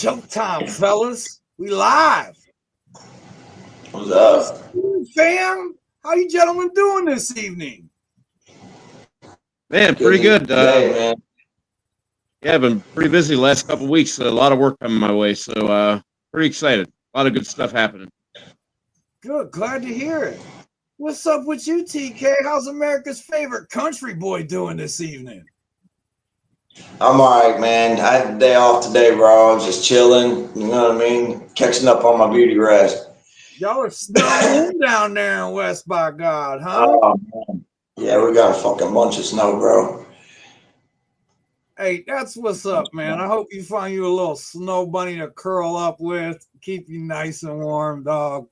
Showtime, fellas. We live. What's up? Fam? How you gentlemen doing this evening? Man, pretty good. Today, man. Yeah, I've been pretty busy the last couple of weeks. A lot of work coming my way, so pretty excited. A lot of good stuff happening. Good, glad to hear it. What's up with you, TK? How's America's favorite country boy doing this evening? I'm all right, man. I had a day off today, bro. I was just chilling. You know what I mean? Catching up on my beauty rest. Y'all are snowing down there in West by God, huh? Oh, man. Yeah, we got a fucking bunch of snow, bro. Hey, that's what's up, man. I hope you find you a little snow bunny to curl up with, keep you nice and warm, dog.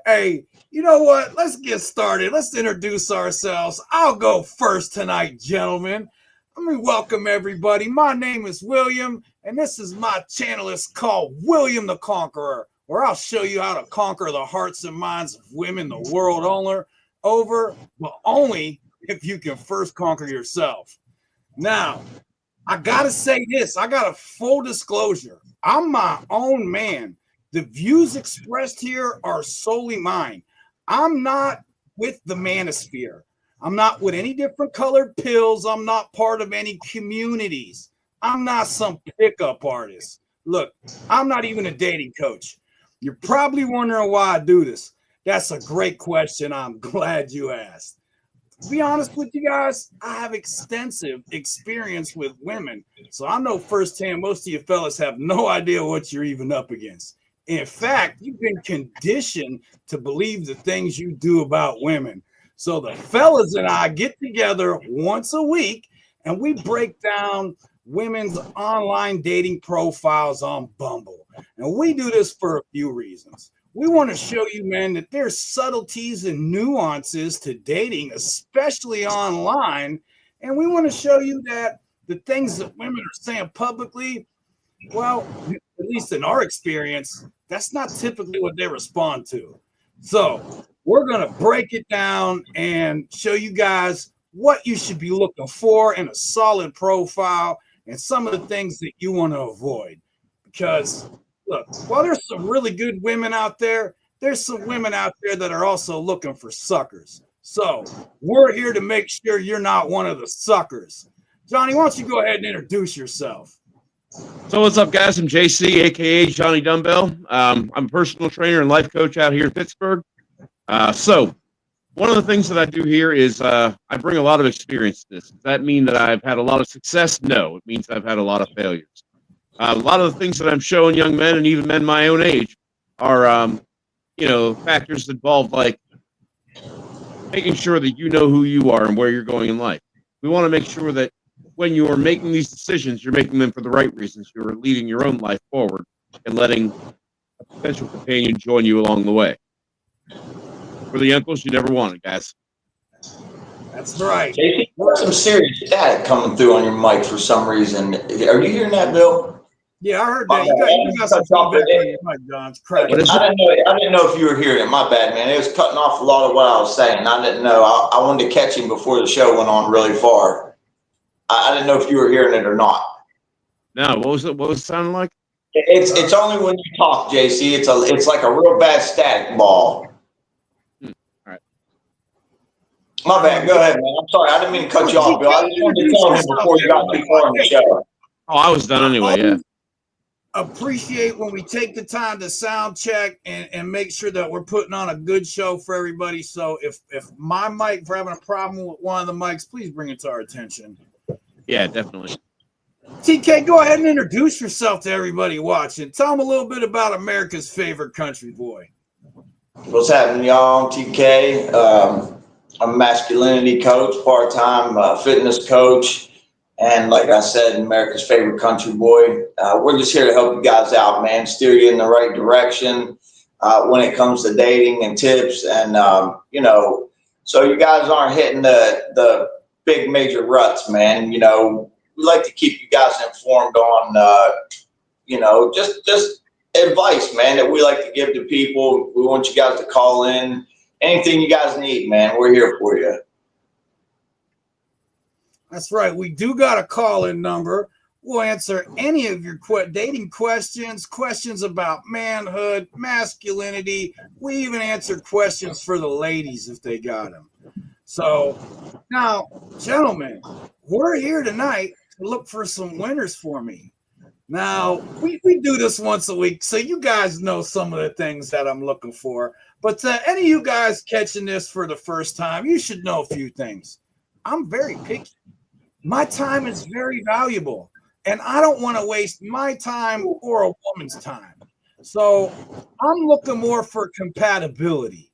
Hey, you know what? Let's get started. Let's introduce ourselves. I'll go first tonight, gentlemen. Let me welcome everybody. My name is William, and this is my channel. It's called William the Conqueror, where I'll show you how to conquer the hearts and minds of women the world over, but only if you can first conquer yourself. Now, I gotta say this. I got a full disclosure. I'm my own man. The views expressed here are solely mine. I'm not with the manosphere. I'm not with any different colored pills. I'm not part of any communities. I'm not some pickup artist. Look, I'm not even a dating coach. You're probably wondering why I do this. That's a great question. I'm glad you asked. To be honest with you guys, I have extensive experience with women. So I know firsthand most of you fellas have no idea what you're even up against. In fact, you've been conditioned to believe the things you do about women. So the fellas and I get together once a week and we break down women's online dating profiles on Bumble. And we do this for a few reasons. We want to show you, man, that there's subtleties and nuances to dating, especially online. And we want to show you that the things that women are saying publicly, well, at least in our experience, that's not typically what they respond to. So we're going to break it down and show you guys what you should be looking for in a solid profile and some of the things that you want to avoid. Because, look, while there's some really good women out there, there's some women out there that are also looking for suckers. So we're here to make sure you're not one of the suckers. Johnny, why don't you go ahead and introduce yourself? So what's up, guys? I'm JC, a.k.a. Johnny Dumbbell. I'm a personal trainer and life coach out here in Pittsburgh. So one of the things that I do here is I bring a lot of experience to this. Does that mean that I've had a lot of success? No, it means I've had a lot of failures. A lot of the things that I'm showing young men and even men my own age are, factors involved like making sure that you know who you are and where you're going in life. We want to make sure that when you are making these decisions, you're making them for the right reasons. You're leading your own life forward and letting a potential companion join you along the way. For the uncles you never wanted, guys. That's right. JC, you got some serious static coming through on your mic for some reason. Are you hearing that, Bill? Yeah, I heard that. You got some feedback on your mic, John. It's cracking. I didn't know if you were hearing it. My bad, man. It was cutting off a lot of what I was saying. I didn't know. I wanted to catch him before the show went on really far. I didn't know if you were hearing it or not. No, what was it? What was it sounding like? It's only when you talk, JC. It's like a real bad static ball. All right. My bad. Go ahead, man. I'm sorry. I didn't mean to cut you off, Bill. I just wanted to tell him before you got too far in the show. Oh, I was done anyway, yeah. Appreciate when we take the time to sound check and make sure that we're putting on a good show for everybody. So if my mic, for having a problem with one of the mics, please bring it to our attention. Yeah, definitely. TK, go ahead and introduce yourself to everybody watching. Tell them a little bit about America's favorite country boy. What's happening, y'all? I'm TK. I'm a masculinity coach, part-time fitness coach. And like I said, America's favorite country boy. We're just here to help you guys out, man. Steer you in the right direction when it comes to dating and tips. And, so you guys aren't hitting the big major ruts, man. We like to keep you guys informed on, just advice, man, that we like to give to people. We want you guys to call in. Anything you guys need, man, we're here for you. That's right. We do got a call-in number. We'll answer any of your dating questions, questions about manhood, masculinity. We even answer questions for the ladies if they got them. So now, gentlemen, we're here tonight to look for some winners for me. Now, we do this once a week, so you guys know some of the things that I'm looking for. But to any of you guys catching this for the first time, you should know a few things. I'm very picky. My time is very valuable, and I don't want to waste my time or a woman's time. So I'm looking more for compatibility.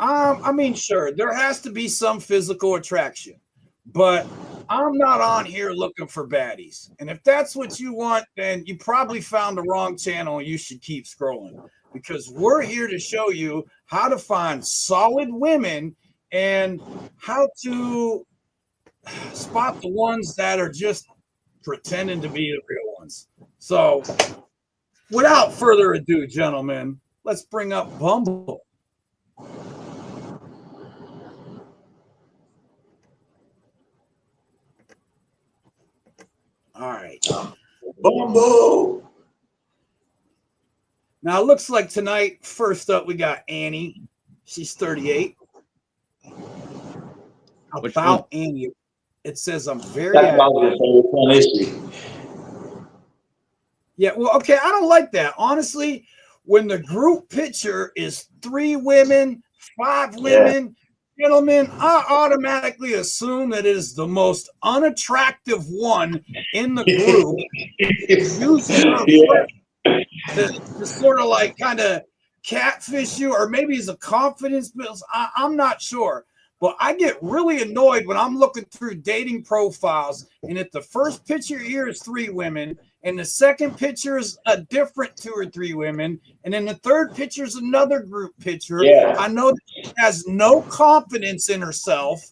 I mean, sure, there has to be some physical attraction, but I'm not on here looking for baddies. And if that's what you want, then you probably found the wrong channel and you should keep scrolling, because we're here to show you how to find solid women and how to spot the ones that are just pretending to be the real ones. So without further ado, gentlemen, let's bring up Bumble. All right. Bumble. Now it looks like tonight, first up, we got Annie. She's 38. About Annie, it says I'm very That's what I was gonna say. Which one is she? Yeah, well, okay, I don't like that. Honestly, when the group picture is 3 women, 5 women, gentlemen, I automatically assume that it is the most unattractive one in the group. To sort of like kind of catfish you, or maybe it's a confidence build. I'm not sure. But I get really annoyed when I'm looking through dating profiles, and if the first picture here is 3 women, and the second picture is a different 2 or 3 women, and then the third picture is another group picture, I know that she has no confidence in herself,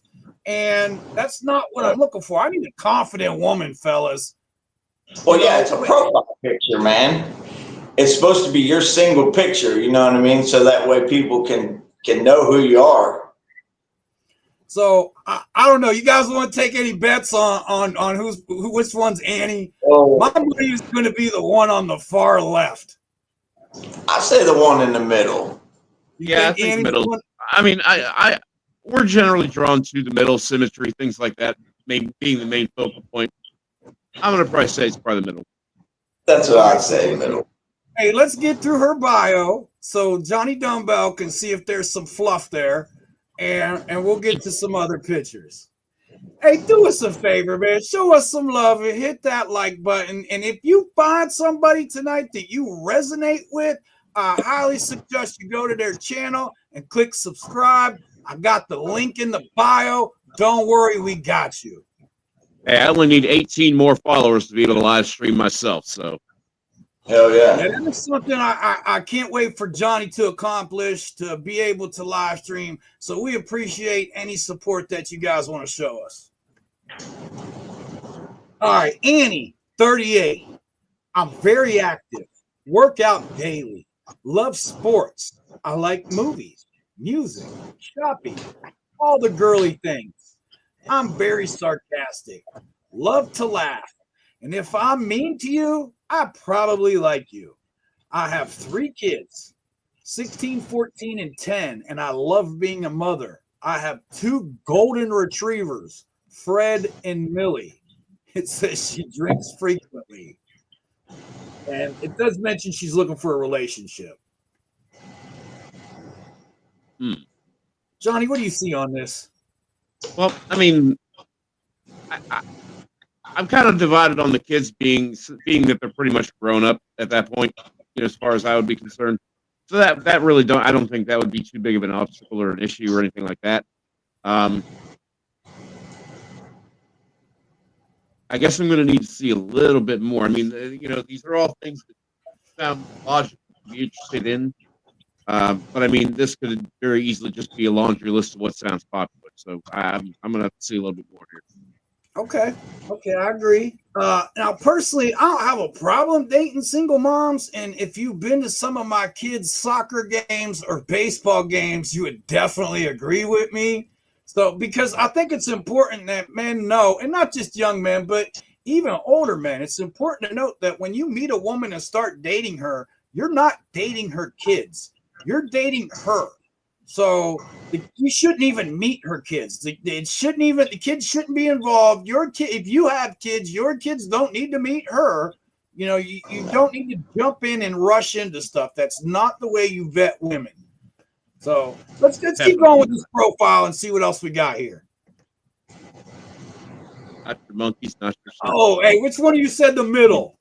and that's not what I'm looking for. I need a confident woman, fellas. Well, yeah, it's a profile picture, man. It's supposed to be your single picture, you know what I mean? So that way people can know who you are. So I don't know. You guys want to take any bets on which one's Annie? Oh. My money is going to be the one on the far left. I say the one in the middle. Yeah, I think middle. I mean, we're generally drawn to the middle, symmetry, things like that, being the main focal point. I'm going to probably say it's probably the middle. That's what I'd say, middle. Hey, let's get through her bio so Johnny Dumbbell can see if there's some fluff there, and we'll get to some other pictures. Hey, do us a favor, man. Show us some love and hit that like button. And if you find somebody tonight that you resonate with, I highly suggest you go to their channel and click subscribe. I got the link in the bio. Don't worry, we got you. Hey, I only need 18 more followers to be able to live stream myself, so. Hell yeah. And that's something I can't wait for Johnny to accomplish, to be able to live stream. So we appreciate any support that you guys want to show us. All right, Annie, 38. I'm very active, work out daily, love sports. I like movies, music, shopping, all the girly things. I'm very sarcastic, love to laugh. And if I'm mean to you, I probably like you. I have 3 kids, 16, 14, and 10, and I love being a mother. I have 2 golden retrievers, Fred and Millie. It says she drinks frequently. And it does mention she's looking for a relationship. Johnny, what do you see on this? Well, I mean, I'm kind of divided on the kids being that they're pretty much grown up at that point, as far as I would be concerned. So that really I don't think that would be too big of an obstacle or an issue or anything like that. I guess I'm going to need to see a little bit more. I mean, these are all things that sound logical to be interested in. But I mean, this could very easily just be a laundry list of what sounds popular. So I'm going to have to see a little bit more here. Okay, I agree. Now, personally, I don't have a problem dating single moms. And if you've been to some of my kids' soccer games or baseball games, you would definitely agree with me. So, because I think it's important that men know, and not just young men, but even older men, it's important to note that when you meet a woman and start dating her, you're not dating her kids. You're dating her. So you shouldn't even meet her kids. The kids shouldn't be involved. If you have kids, your kids don't need to meet her. You don't need to jump in and rush into stuff. That's not the way you vet women. So let's keep going with this profile and see what else we got here. Not your monkeys, not your circus. Oh, hey, which one of you said the middle?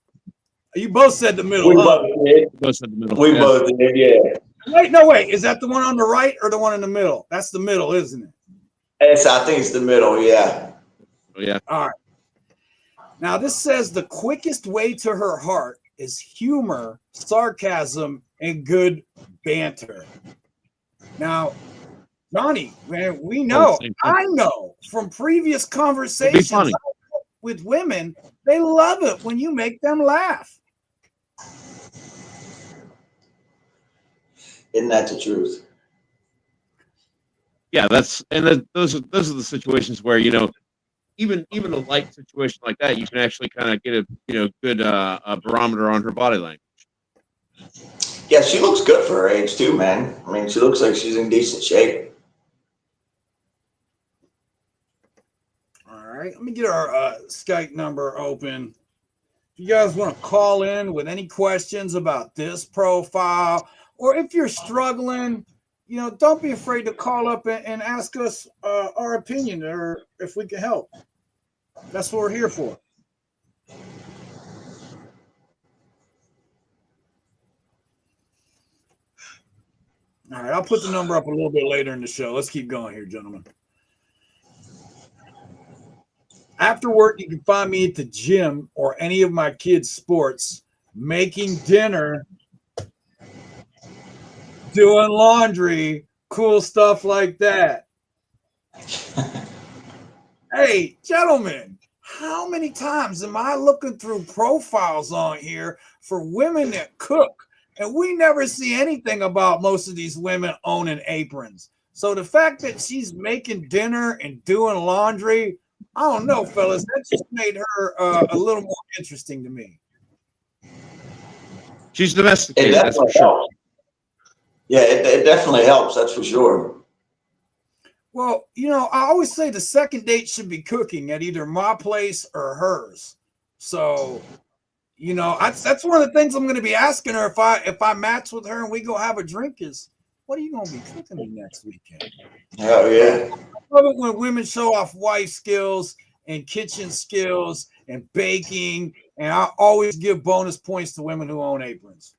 You both said the middle. We both did. Both said the middle. We both did, yeah. Wait. Is that the one on the right or the one in the middle? That's the middle, isn't it? I think it's the middle, yeah. Oh, yeah. All right. Now, this says the quickest way to her heart is humor, sarcasm, and good banter. Now, Johnny, man, I know from previous conversations with women, they love it when you make them laugh. Isn't that the truth? Yeah, those are the situations where, even a light situation like that, you can actually kind of get a good barometer on her body language. Yeah, she looks good for her age too, man. I mean, she looks like she's in decent shape. All right, let me get our Skype number open. If you guys want to call in with any questions about this profile, or if you're struggling, don't be afraid to call up and ask us our opinion or if we can help. That's what we're here for. All right, I'll put the number up a little bit later in the show. Let's keep going here, gentlemen. After work, you can find me at the gym or any of my kids' sports, making dinner, doing laundry, cool stuff like that. Hey, gentlemen, how many times am I looking through profiles on here for women that cook? And we never see anything about most of these women owning aprons. So the fact that she's making dinner and doing laundry, I don't know, fellas, that just made her a little more interesting to me. She's domesticated, that's for sure. Helps. Yeah, it definitely helps, that's for sure. Well, I always say the second date should be cooking at either my place or hers. So, that's one of the things I'm going to be asking her if I match with her and we go have a drink is, what are you going to be cooking me next weekend? Oh, yeah. I love it when women show off wife skills and kitchen skills and baking, and I always give bonus points to women who own aprons.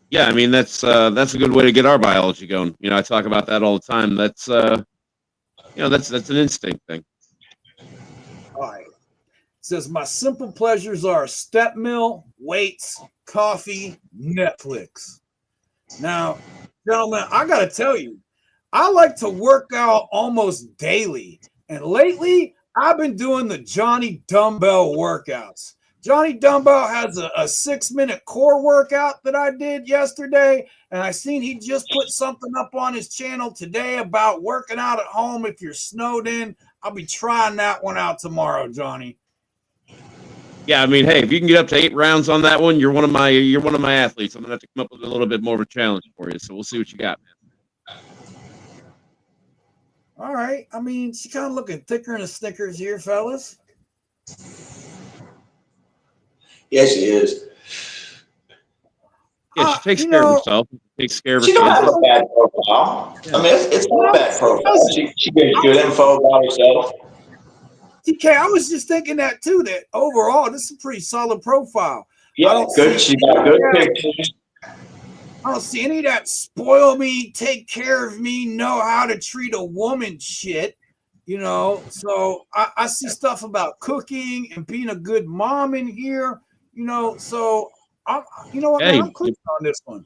Yeah, I mean that's a good way to get our biology going. I talk about that all the time. That's that's an instinct thing. All right. It says my simple pleasures are step mill, weights, coffee, Netflix. Now, gentlemen, I gotta tell you, I like to work out almost daily, and lately I've been doing the Johnny Dumbbell workouts. Johnny Dumbbell has a 6-minute core workout that I did yesterday, and I seen he just put something up on his channel today about working out at home if you're snowed in. I'll be trying that one out tomorrow, Johnny. Yeah, I mean, hey, if you can get up to 8 rounds on that one, you're one of my athletes. I'm gonna have to come up with a little bit more of a challenge for you. So we'll see what you got, man. All right. I mean, she's kind of looking thicker than a Snickers here, fellas. Yes, she is. Yeah, she takes care of herself. Takes care of her She kids. don't have a bad profile. Yeah. I mean, it's not a bad profile. She gives good info about herself. TK, I was just thinking that too, that overall, this is a pretty solid profile. Yeah, good. She got good pictures. I don't see any of that spoil me, take care of me, know how to treat a woman shit. So I see stuff about cooking and being a good mom in here. So I'm clicking on this one.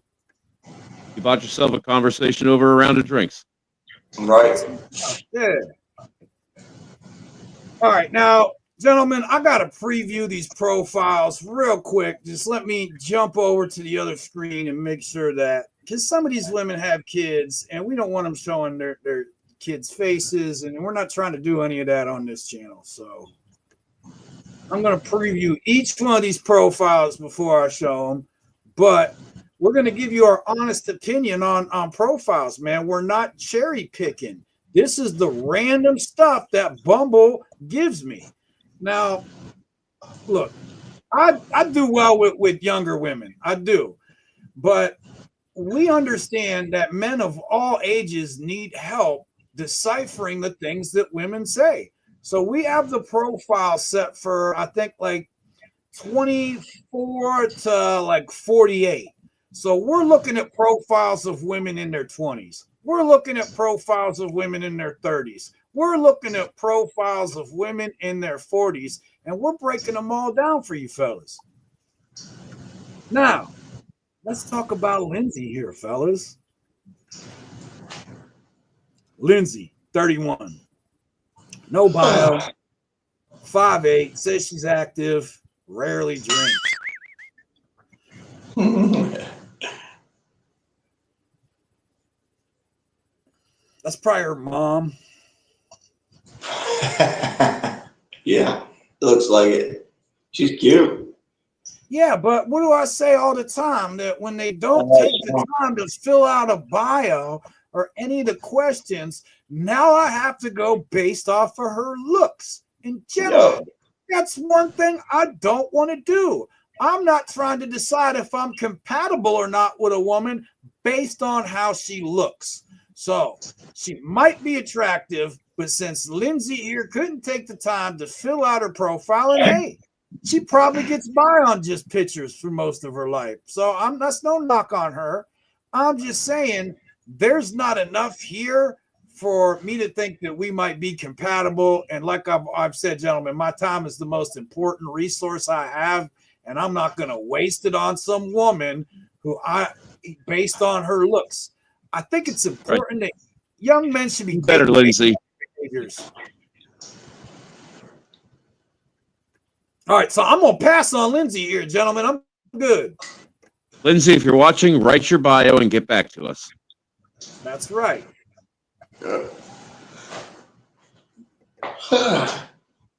You bought yourself a conversation over a round of drinks. Right. Yeah. All right, now, gentlemen, I got to preview these profiles real quick. Just let me jump over to the other screen and make sure that, because some of these women have kids, and we don't want them showing their kids' faces, and we're not trying to do any of that on this channel. So I'm going to preview each one of these profiles before I show them, but we're going to give you our honest opinion on profiles, man. We're not cherry picking. This is the random stuff that Bumble gives me. Now, look, I do well with younger women. I do. But we understand that men of all ages need help deciphering the things that women say. So we have the profile set for, I think, like 24 to like 48. So we're looking at profiles of women in their 20s. We're looking at profiles of women in their 30s. We're looking at profiles of women in their 40s, and we're breaking them all down for you fellas. Now, let's talk about Lindsay here, fellas. Lindsay, 31. No bio. 5'8", says she's active, rarely drinks. That's probably her mom. Yeah, looks like it. She's cute. Yeah, but what do I say all the time? That when they don't take the time to fill out a bio or any of the questions, now I have to go based off of her looks. And gentlemen, that's one thing I don't want to do. I'm not trying to decide if I'm compatible or not with a woman based on how she looks. So she might be attractive, but since Lindsay here couldn't take the time to fill out her profile, and hey, she probably gets by on just pictures for most of her life. So that's no knock on her. I'm just saying there's not enough here for me to think that we might be compatible. And like I've said, gentlemen, my time is the most important resource I have, and I'm not going to waste it on some woman who based on her looks. I think it's important that young men should be better, Lindsay. Behaviors. All right, so I'm going to pass on Lindsay here, gentlemen. I'm good. Lindsay, if you're watching, write your bio and get back to us. That's right. Let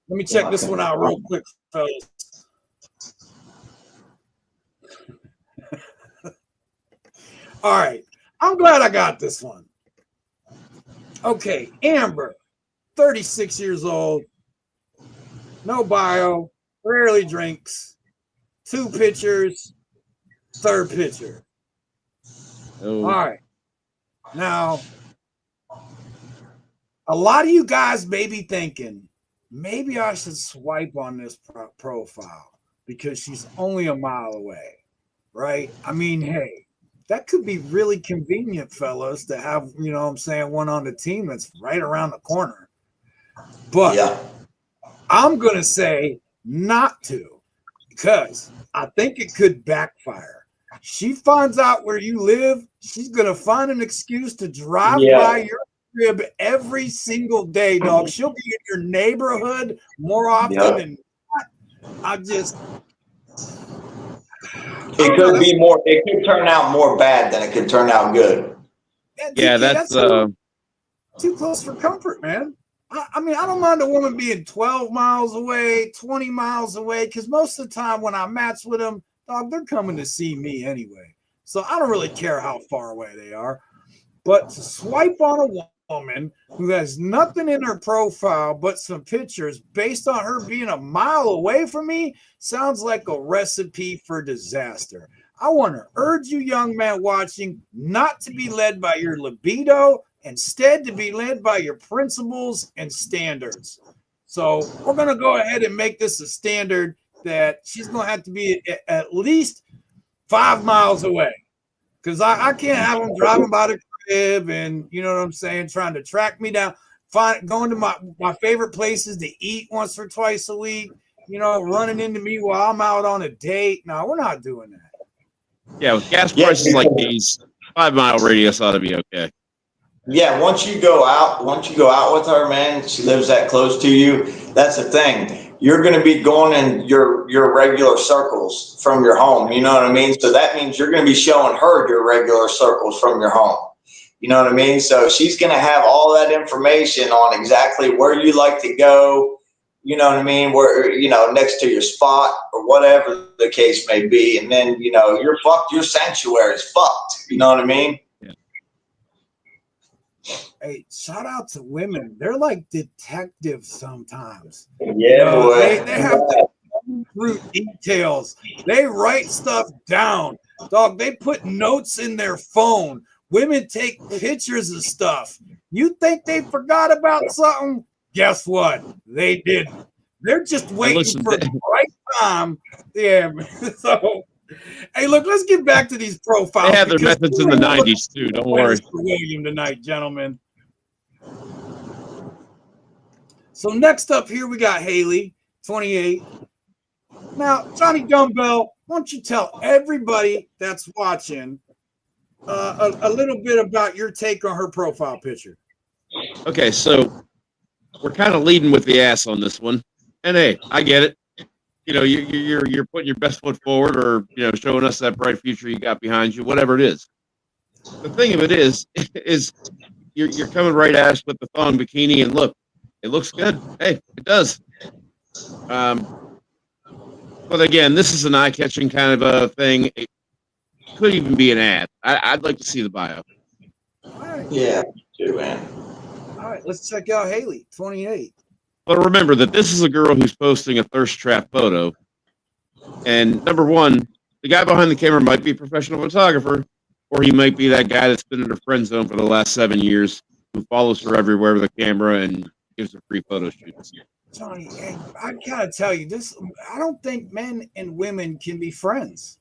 me check this one out real quick, fellas. All right. I'm glad I got this one. Okay, Amber, 36 years old, no bio, rarely drinks, 2 pictures, 3rd picture. Oh. All right. Now, a lot of you guys may be thinking, maybe I should swipe on this profile because she's only a mile away, right? I mean, hey, that could be really convenient, fellas, to have, you know what I'm saying, one on the team that's right around the corner. But I'm going to say not to, because I think it could backfire. She finds out where you live, she's going to find an excuse to drive by your crib every single day, dog. She'll be in your neighborhood more often than not. It could be more. It could turn out more bad than it could turn out good. Yeah, that's too close for comfort, man. I mean, I don't mind a woman being 12 miles away, 20 miles away, because most of the time when I match with them, dog, they're coming to see me anyway. So I don't really care how far away they are. But to swipe on a woman who has nothing in her profile but some pictures based on her being a mile away from me sounds like a recipe for disaster. I want to urge you young men watching not to be led by your libido, instead to be led by your principles and standards. So we're going to go ahead and make this a standard that she's going to have to be at least 5 miles away, because I can't have them driving by the crib and, you know what I'm saying, trying to track me down, going to my favorite places to eat once or twice a week, you know, running into me while I'm out on a date. No, we're not doing that. Yeah, with gas prices like these, 5 mile radius ought to be okay. Yeah, once you go out with her, man, she lives that close to you. That's the thing. You're going to be going in your regular circles from your home. You know what I mean? So that means you're going to be showing her your regular circles from your home. You know what I mean? So she's going to have all that information on exactly where you like to go. You know what I mean? Where, next to your spot or whatever the case may be. And then, you're fucked. Your sanctuary is fucked. You know what I mean? Yeah. Hey, shout out to women. They're like detectives sometimes. Yeah, boy. They have to go through details. They write stuff down. Dog, they put notes in their phone. Women take pictures of stuff. You think they forgot about something? Guess what? They didn't. They're just waiting for the right time. Yeah, man. So, hey, look, let's get back to these profiles. They have their methods in the 90s, too. Don't worry. For William tonight, gentlemen. So next up here, we got Haley, 28. Now, Johnny Dumbbell, why don't you tell everybody that's watching a little bit about your take on her profile picture? Okay, so we're kind of leading with the ass on this one, and hey, I get it. You're putting your best foot forward, or showing us that bright future you got behind you, whatever it is. The thing of it is you're coming right at us with the thong bikini, and look, it looks good. Hey, it does. But again, this is an eye-catching kind of a thing. It could even be an ad. I'd like to see the bio. All right. Yeah, too, man. All right, let's check out Haley, 28. But remember that this is a girl who's posting a thirst trap photo. And number one, the guy behind the camera might be a professional photographer, or he might be that guy that's been in her friend zone for the last 7 years, who follows her everywhere with a camera and gives her free photo shoots. Johnny, hey, I gotta tell you this. I don't think men and women can be friends.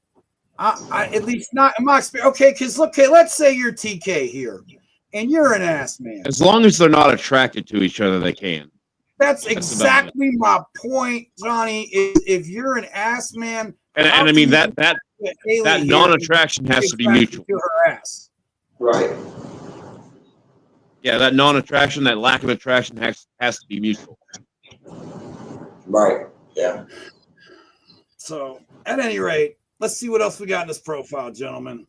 I at least not in my experience. Okay, because look, let's say you're TK here, and you're an ass man. As long as they're not attracted to each other, they can. That's exactly my point, Johnny. Is if you're an ass man, and I mean that non-attraction has to be mutual. To her ass. Right. Yeah, that non-attraction, that lack of attraction has to be mutual. Right. Yeah. So, at any rate, let's see what else we got in this profile, gentlemen.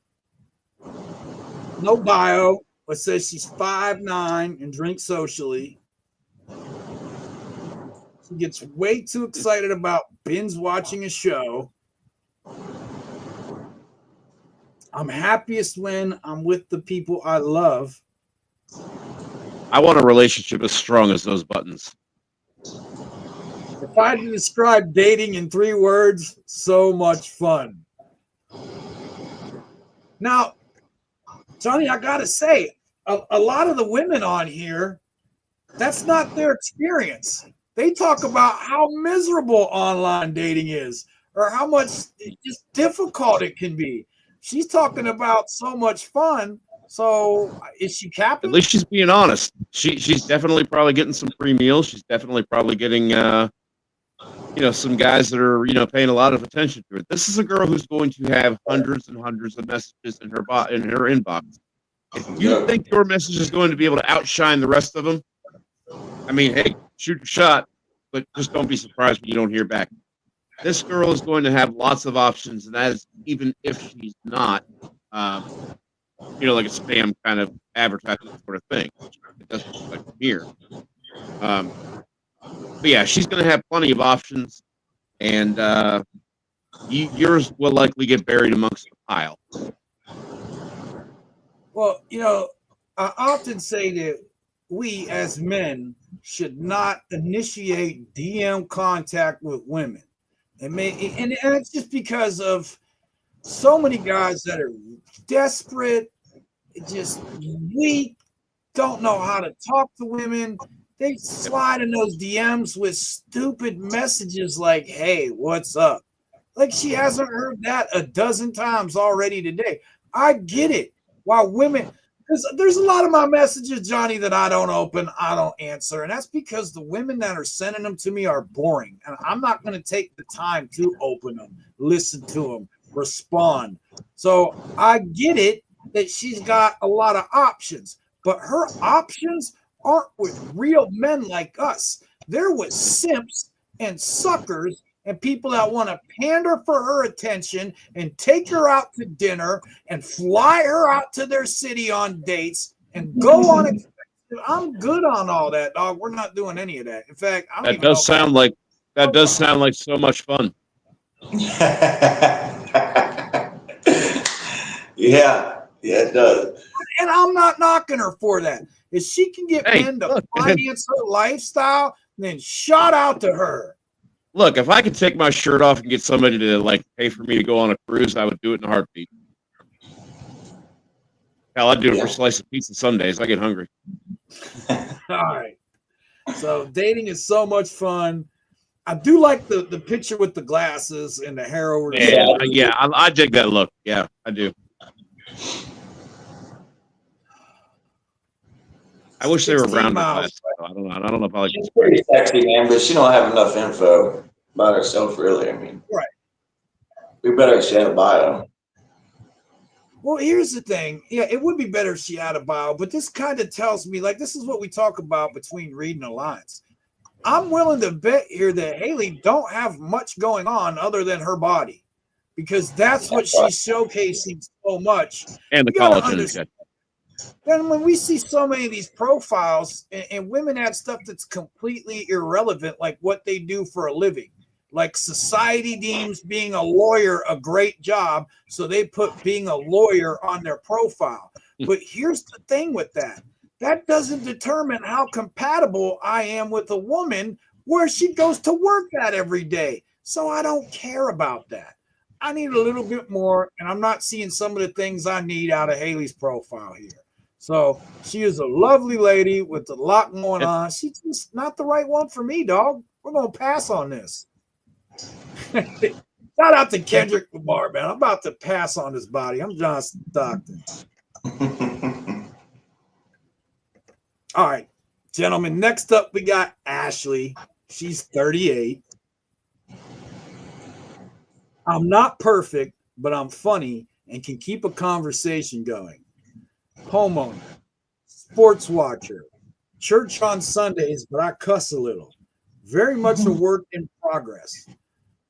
No bio. It says she's 5'9" and drinks socially. She gets way too excited about binge watching a show. I'm happiest when I'm with the people I love. I want a relationship as strong as those buttons. If I had to describe dating in 3 words, so much fun. Now, Johnny, I gotta say, a lot of the women on here, that's not their experience. They talk about how miserable online dating is, or how much just difficult it can be. She's talking about so much fun. So is she capping? At least she's being honest. She's definitely probably getting some free meals. She's definitely probably getting some guys that are paying a lot of attention to her. This is a girl who's going to have hundreds and hundreds of messages in her inbox. If you think your message is going to be able to outshine the rest of them, I mean, hey, shoot your shot, but just don't be surprised when you don't hear back. This girl is going to have lots of options, and that is even if she's not, like a spam kind of advertising sort of thing. It doesn't look like from here. But yeah, she's going to have plenty of options, and yours will likely get buried amongst the pile. Well, I often say that we as men should not initiate DM contact with women. And it's just because of so many guys that are desperate, just weak, don't know how to talk to women. They slide in those DMs with stupid messages like, hey, what's up? Like she hasn't heard that a dozen times already today. I get it. While women, because there's a lot of my messages, Johnny, that I don't open, I don't answer. And that's because the women that are sending them to me are boring. And I'm not going to take the time to open them, listen to them, respond. So I get it that she's got a lot of options, but her options aren't with real men like us. They're with simps and suckers and people that want to pander for her attention and take her out to dinner and fly her out to their city on dates and go on it. I'm good on all that, dog. We're not doing any of that. In fact, I don't That even know does sound like so much fun. Yeah, it does. and I'm not knocking her for that. If she can get men to finance her lifestyle, then shout out to her. Look, if I could take my shirt off and get somebody to like pay for me to go on a cruise, I would do it in a heartbeat. Hell, I'd do it for a slice of pizza Sundays. I get hungry. All right. So dating is so much fun. I do like the picture with the glasses and the hair over. I dig that look. Yeah, I do. I wish they were rounded glasses. I don't know if I like. She's pretty sexy, man, but she don't have enough info about herself, really. I mean, right. We better she had a bio. Well, here's the thing. Yeah, it would be better if she had a bio, but this kind of tells me, like, this is what we talk about between reading the lines. I'm willing to bet here that Haley don't have much going on other than her body, because that's what she's showcasing so much. And the collagen. Then when we see so many of these profiles and women add stuff that's completely irrelevant, like what they do for a living, like society deems being a lawyer a great job, so they put being a lawyer on their profile. But here's the thing with that. That doesn't determine how compatible I am with a woman where she goes to work at every day. So I don't care about that. I need a little bit more, and I'm not seeing some of the things I need out of Haley's profile here. So she is a lovely lady with a lot going on. She's just not the right one for me, dog. We're going to pass on this. Shout out to Kendrick Lamar, man. I'm about to pass on this body. I'm John Stockton. All right, gentlemen, next up we got Ashley. She's 38. I'm not perfect, but I'm funny and can keep a conversation going. Homeowner, sports watcher, church on Sundays, but I cuss a little. Very much a work in progress.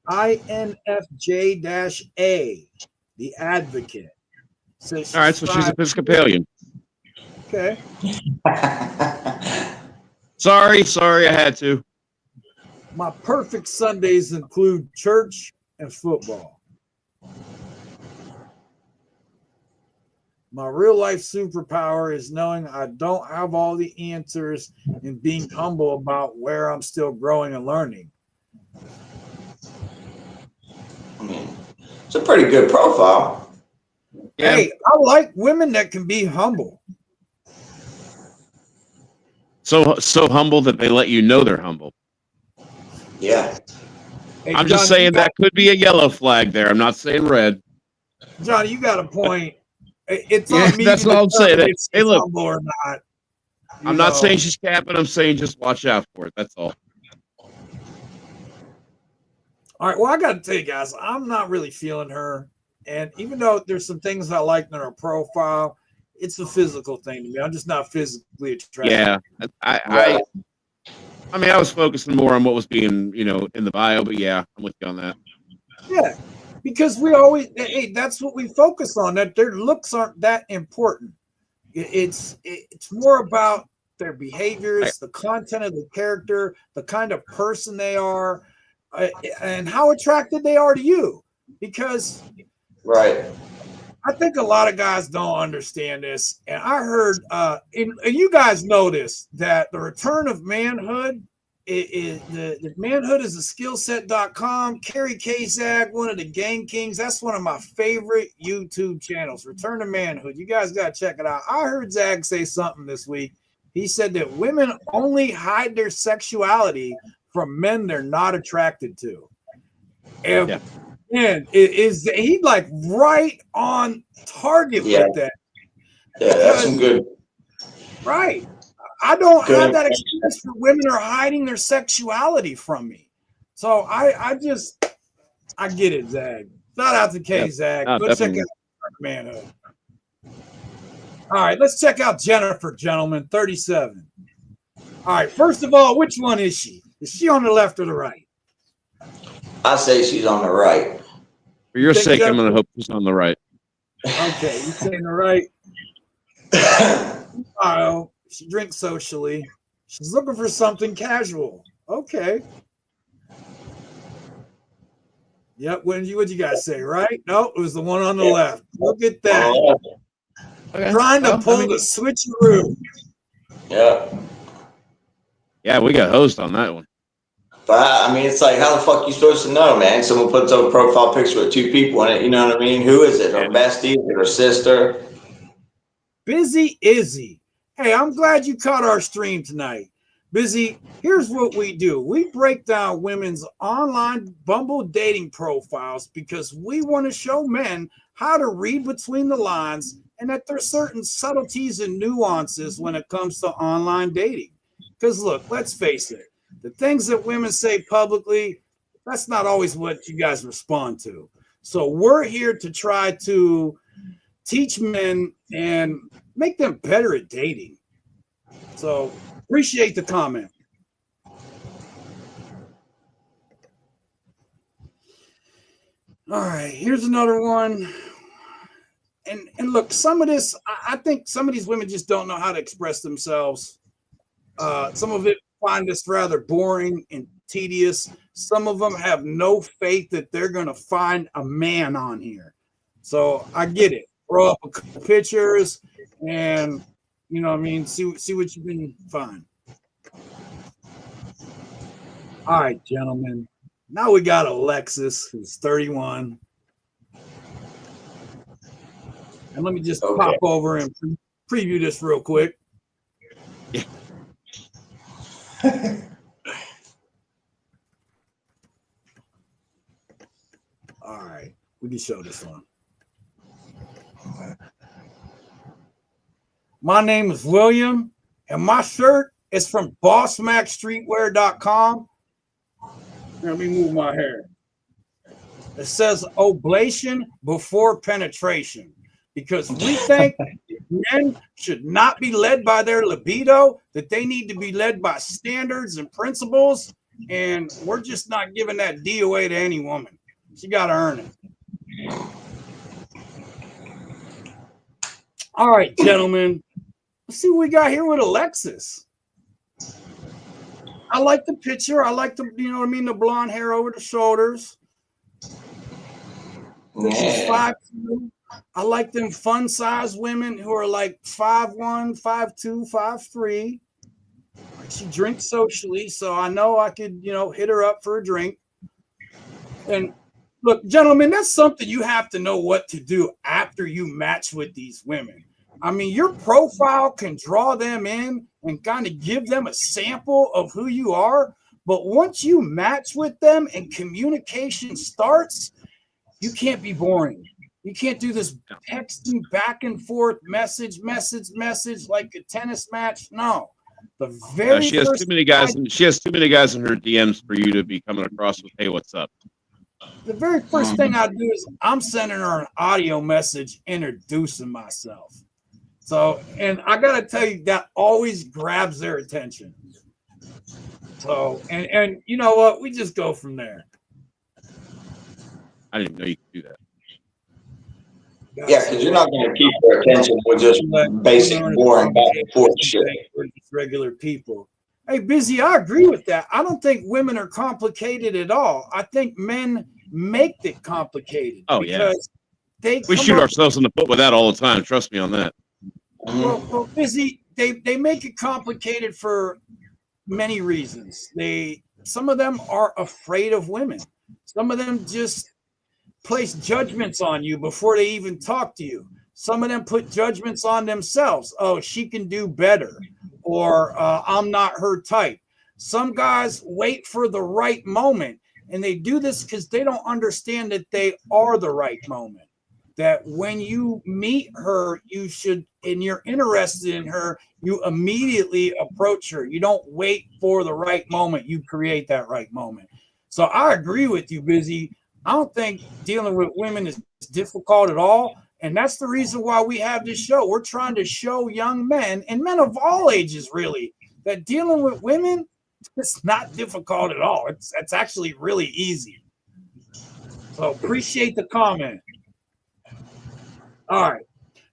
INFJ-A, the advocate. All right, so she's Episcopalian. Okay. Sorry, I had to. My perfect Sundays include church and football. My real life superpower is knowing I don't have all the answers and being humble about where I'm still growing and learning. I mean, it's a pretty good profile. Yeah. Hey, I like women that can be humble. So humble that they let you know they're humble. Yeah. Hey, I'm just saying that could be a yellow flag there. I'm not saying red. Johnny, you got a point. It's on me. That's what I'm saying. Hey, look, humble or not. I'm not saying she's capping. I'm saying just watch out for it. That's all. All right. Well, I got to tell you guys, I'm not really feeling her. And even though there's some things I like in her profile, it's a physical thing to me. I'm just not physically attracted. Yeah. I mean, I was focusing more on what was being, in the bio, but yeah, I'm with you on that. Yeah. Because we always, that's what we focus on, that their looks aren't that important. It's more about their behaviors, the content of the character, the kind of person they are, and how attracted they are to you. Because right, I think a lot of guys don't understand this. And I heard, and you guys know this, that the return of manhood, the manhood is a skillset.com. Kerry K-Zag, one of the Gang Kings. That's one of my favorite YouTube channels, Return to Manhood. You guys got to check it out. I heard Zag say something this week. He said that women only hide their sexuality from men they're not attracted to. And man, is he like right on target with that? Yeah, that's some good. Right. I don't have that experience for women are hiding their sexuality from me. So I get it, Zag. Shout out to K Zag. Go check out Manhood. All right, let's check out Jennifer, gentlemen, 37. All right, first of all, which one is she? Is she on the left or the right? I say she's on the right. For your sake, I'm going to hope she's on the right. Okay, you saying the right? She drinks socially. She's looking for something casual. Okay. Yep. What'd you guys say, right? No, it was the one on the left. Look at that. Okay. Trying to pull the switcheroo. Yeah, we got host on that one. But I mean, it's like, how the fuck you supposed to know, man? Someone puts up a profile picture with two people in it. You know what I mean? Who is it? Her bestie? Her sister? Busy Izzy. Hey, I'm glad you caught our stream tonight. Busy, here's what we do. We break down women's online Bumble dating profiles because we want to show men how to read between the lines and that there's certain subtleties and nuances when it comes to online dating. Because look, let's face it, the things that women say publicly, that's not always what you guys respond to. So we're here to try to teach men and make them better at dating. So appreciate the comment. All right, here's another one. And look, some of this, I think some of these women just don't know how to express themselves. Some of it find this rather boring and tedious. Some of them have no faith that they're going to find a man on here. So I get it. Throw up a couple pictures and, you know what I mean, see what you can find. All right, gentlemen. Now we got Alexis, who's 31. And let me just pop over and preview this real quick. Yeah. All right, we can show this one. My name is William, and my shirt is from bossmaxstreetwear.com. Let me move my hair. It says oblation before penetration because we think men should not be led by their libido, that they need to be led by standards and principles, and we're just not giving that DOA to any woman. She got to earn it. All right, gentlemen. Let's see what we got here with Alexis. I like the picture. I like the, you know what I mean, the blonde hair over the shoulders. She's 5'2". I like them fun size women who are like 5'1", 5'2", 5'3". She drinks socially, so I know I could, you know, hit her up for a drink. And look, gentlemen, that's something you have to know what to do after you match with these women. I mean, your profile can draw them in and kind of give them a sample of who you are. But once you match with them and communication starts, you can't be boring. You can't do this texting back and forth, message like a tennis match. No. The very she has too many guys. She has too many guys in her DMs for you to be coming across with, "Hey, what's up?" The very first thing I do is I'm sending her an audio message introducing myself. So, and I got to tell you, that always grabs their attention. So, and you know what? We just go from there. I didn't even know you could do that. Yeah, because you're not going to keep their attention with just basic, boring back and forth shit. We're just regular people. Hey, Busy, I agree with that. I don't think women are complicated at all. I think men make it complicated. Oh, because we shoot ourselves in the foot with that all the time. Trust me on that. Well, Busy, they make it complicated for many reasons. Some of them are afraid of women. Some of them just place judgments on you before they even talk to you. Some of them put judgments on themselves. Oh, she can do better, or I'm not her type. Some guys wait for the right moment, and they do this because they don't understand that they are the right moment. That when you meet her, you should, and you're interested in her, you immediately approach her. You don't wait for the right moment. You create that right moment. So I agree with you, Busy. I don't think dealing with women is difficult at all. And that's the reason why we have this show. We're trying to show young men and men of all ages, really, that dealing with women, it's not difficult at all. It's actually really easy. So appreciate the comment. All right.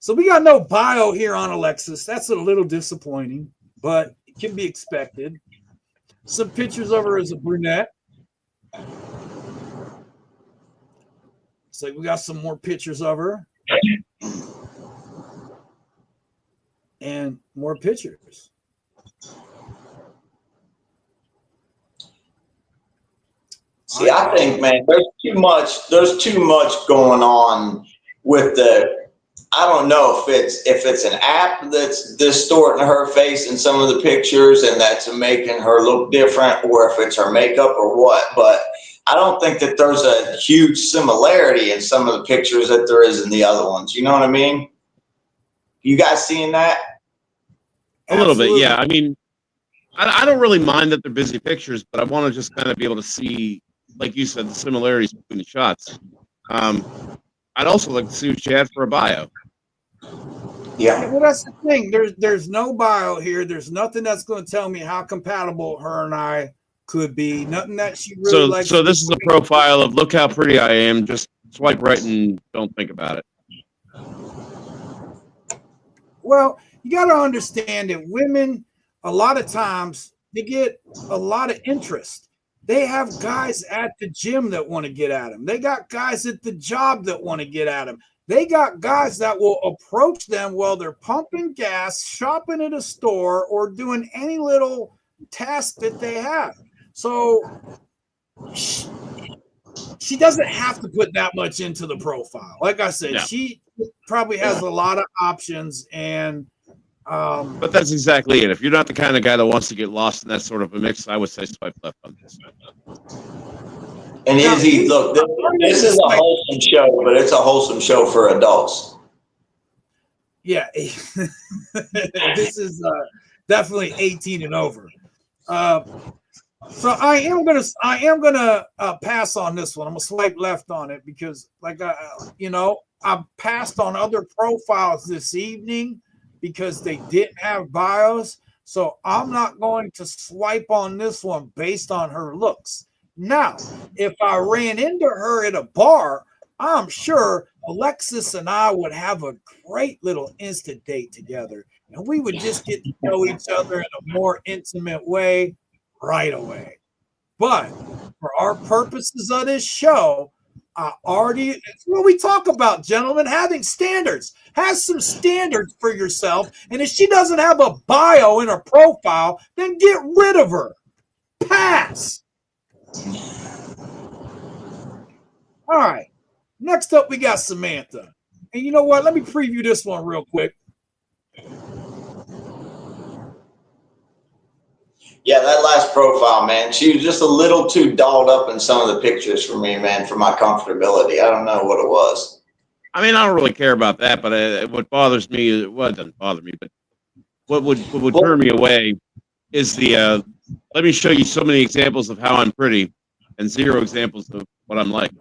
So we got no bio here on Alexis. That's a little disappointing, but it can be expected. Some pictures of her as a brunette. So we got some more pictures of her. And more pictures. See, I think, man, there's too much going on with I don't know if it's an app that's distorting her face in some of the pictures and that's making her look different, or if it's her makeup or what. But I don't think that there's a huge similarity in some of the pictures that there is in the other ones. You know what I mean? You guys seeing that? A little bit, yeah. I mean, I don't really mind that they're busy pictures, but I want to just kind of be able to see, like you said, the similarities between the shots. I'd also like to see what she had for a bio. Yeah. Well, that's the thing. There's no bio here. There's nothing that's going to tell me how compatible her and I could be. Nothing that she really likes. So this is a profile of look how pretty I am. Just swipe right and don't think about it. Well, you got to understand that women, a lot of times, they get a lot of interest. They have guys at the gym that want to get at them. They got guys at the job that want to get at them. They got guys that will approach them while they're pumping gas, shopping at a store, or doing any little task that they have. So she doesn't have to put that much into the profile. Like I said, she probably has a lot of options, and but that's exactly it. If you're not the kind of guy that wants to get lost in that sort of a mix, I would say swipe left on this. And Izzy, look, this is a wholesome show, but it's a wholesome show for adults. Yeah, this is definitely 18 and over. So I am gonna pass on this one. I'm gonna swipe left on it because, I passed on other profiles this evening because they didn't have bios. So I'm not going to swipe on this one based on her looks. Now, if I ran into her at a bar, I'm sure Alexis and I would have a great little instant date together, and we would just get to know each other in a more intimate way right away. But for our purposes of this show, it's what we talk about, gentlemen, having standards. Have some standards for yourself. And if she doesn't have a bio in her profile, then get rid of her. Pass. All right. Next up, we got Samantha. And you know what? Let me preview this one real quick. Yeah, that last profile, man, she was just a little too dolled up in some of the pictures for me, man, for my comfortability. I don't know what it was. I mean, I don't really care about that, but what bothers me, well, it doesn't bother me, but what would turn me away is the, let me show you so many examples of how I'm pretty and zero examples of what I'm like.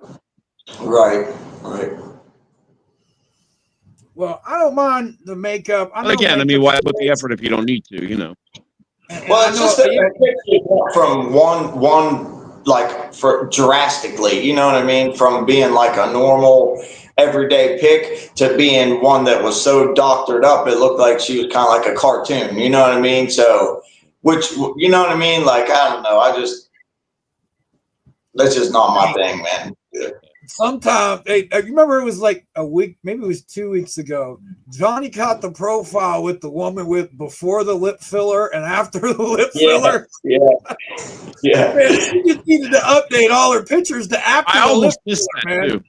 Right. Well, I don't mind the makeup. But again, I mean, why put the effort if you don't need to, you know? Well, it's just that from one like for drastically, you know what I mean? From being like a normal everyday pic to being one that was so doctored up, it looked like she was kind of like a cartoon, you know what I mean? So, which, you know what I mean? Like, I don't know. That's just not my thing, man. Sometimes, hey, I remember it was like a week, maybe it was 2 weeks ago. Johnny caught the profile with the woman with before the lip filler and after the lip filler. Yeah. Man, she just needed to update all her pictures to after the lip filler, man. Too.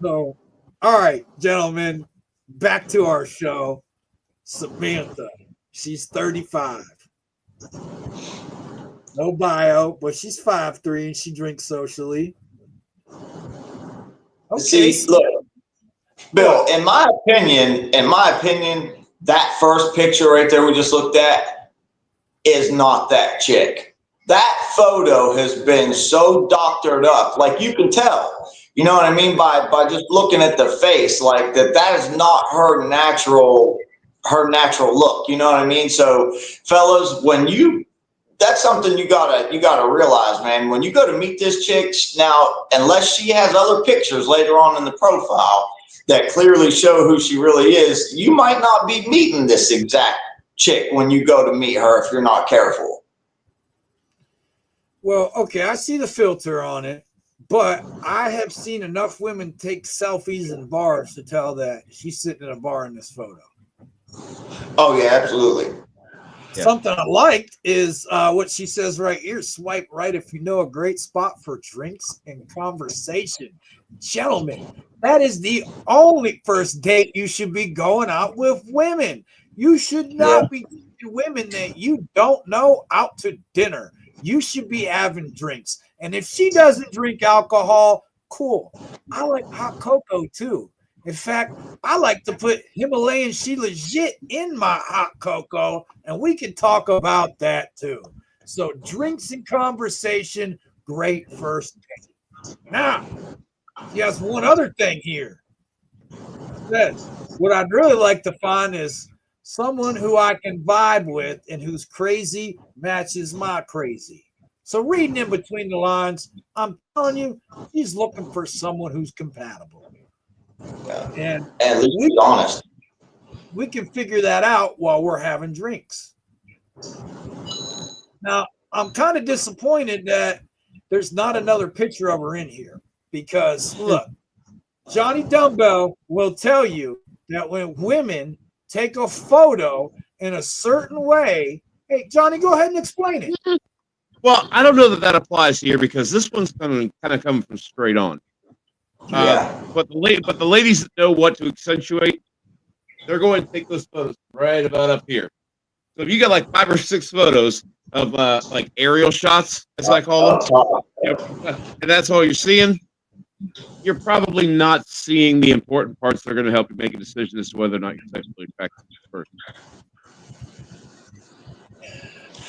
So, all right, gentlemen, back to our show. Samantha, she's 35. No bio, but she's 5'3" and she drinks socially. Okay. See, look, Bill, in my opinion, that first picture right there we just looked at is not that chick. That photo has been so doctored up, like you can tell. You know what I mean? By just looking at the face, like that is not her natural look. You know what I mean? So, fellas, that's something you gotta realize, man. When you go to meet this chick now, unless she has other pictures later on in the profile, that clearly show who she really is, you might not be meeting this exact chick when you go to meet her if you're not careful. Well, okay, I see the filter on it, but I have seen enough women take selfies in bars to tell that she's sitting in a bar in this photo. Oh yeah, absolutely. Yeah. Something I liked is what she says right here: swipe right if you know a great spot for drinks and conversation. Gentlemen, that is the only first date you should be going out with women. You should Yeah. not be taking women that you don't know out to dinner. You should be having drinks. And if she doesn't drink alcohol, cool. I like hot cocoa too. In fact, I like to put Himalayan She Legit in my hot cocoa, and we can talk about that too. So, drinks and conversation, great first date. Now, he has one other thing here. It says, what I'd really like to find is someone who I can vibe with and whose crazy matches my crazy. So, reading in between the lines, I'm telling you, he's looking for someone who's compatible. Yeah. And At least we be honest. we can figure that out while we're having drinks. Now, I'm kind of disappointed that there's not another picture of her in here because look, Johnny Dumbbell will tell you that when women take a photo in a certain way, hey, Johnny, go ahead and explain it. Well, I don't know that applies here because this one's kind of coming from straight on. Yeah. But the ladies that know what to accentuate, they're going to take those photos right about up here. So if you got like 5 or 6 photos of like aerial shots, as I call them, Up top. and that's all you're seeing, you're probably not seeing the important parts that are going to help you make a decision as to whether or not you're sexually attracted to this person.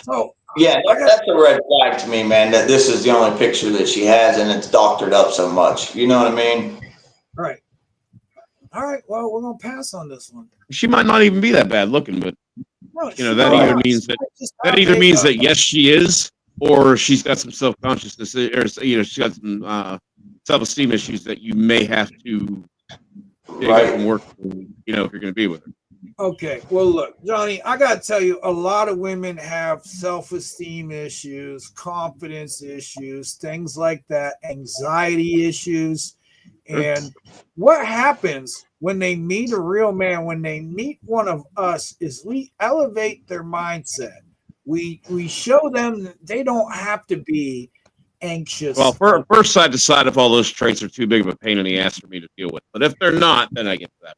So Yeah, I got that's a red flag to me, man, that this is the only picture that she has and it's doctored up so much. You know what I mean? all right. All right. Well, we're gonna pass on this one. She might not even be that bad looking, but No, you know she that might either not. means She that might just that have either a, means that yes, she is, or she's got some self consciousness, or she's got some self esteem issues that you may have to dig up and Right. work. You know, if you're going to be with her. Okay, well, look, Johnny, I got to tell you, a lot of women have self esteem issues, confidence issues, things like that, anxiety issues. Sure. And what happens when they meet a real man, when they meet one of us, is we elevate their mindset. We show them that they don't have to be Well, anxious. first I decide if all those traits are too big of a pain in the ass for me to deal with. But if they're not, then I get to that.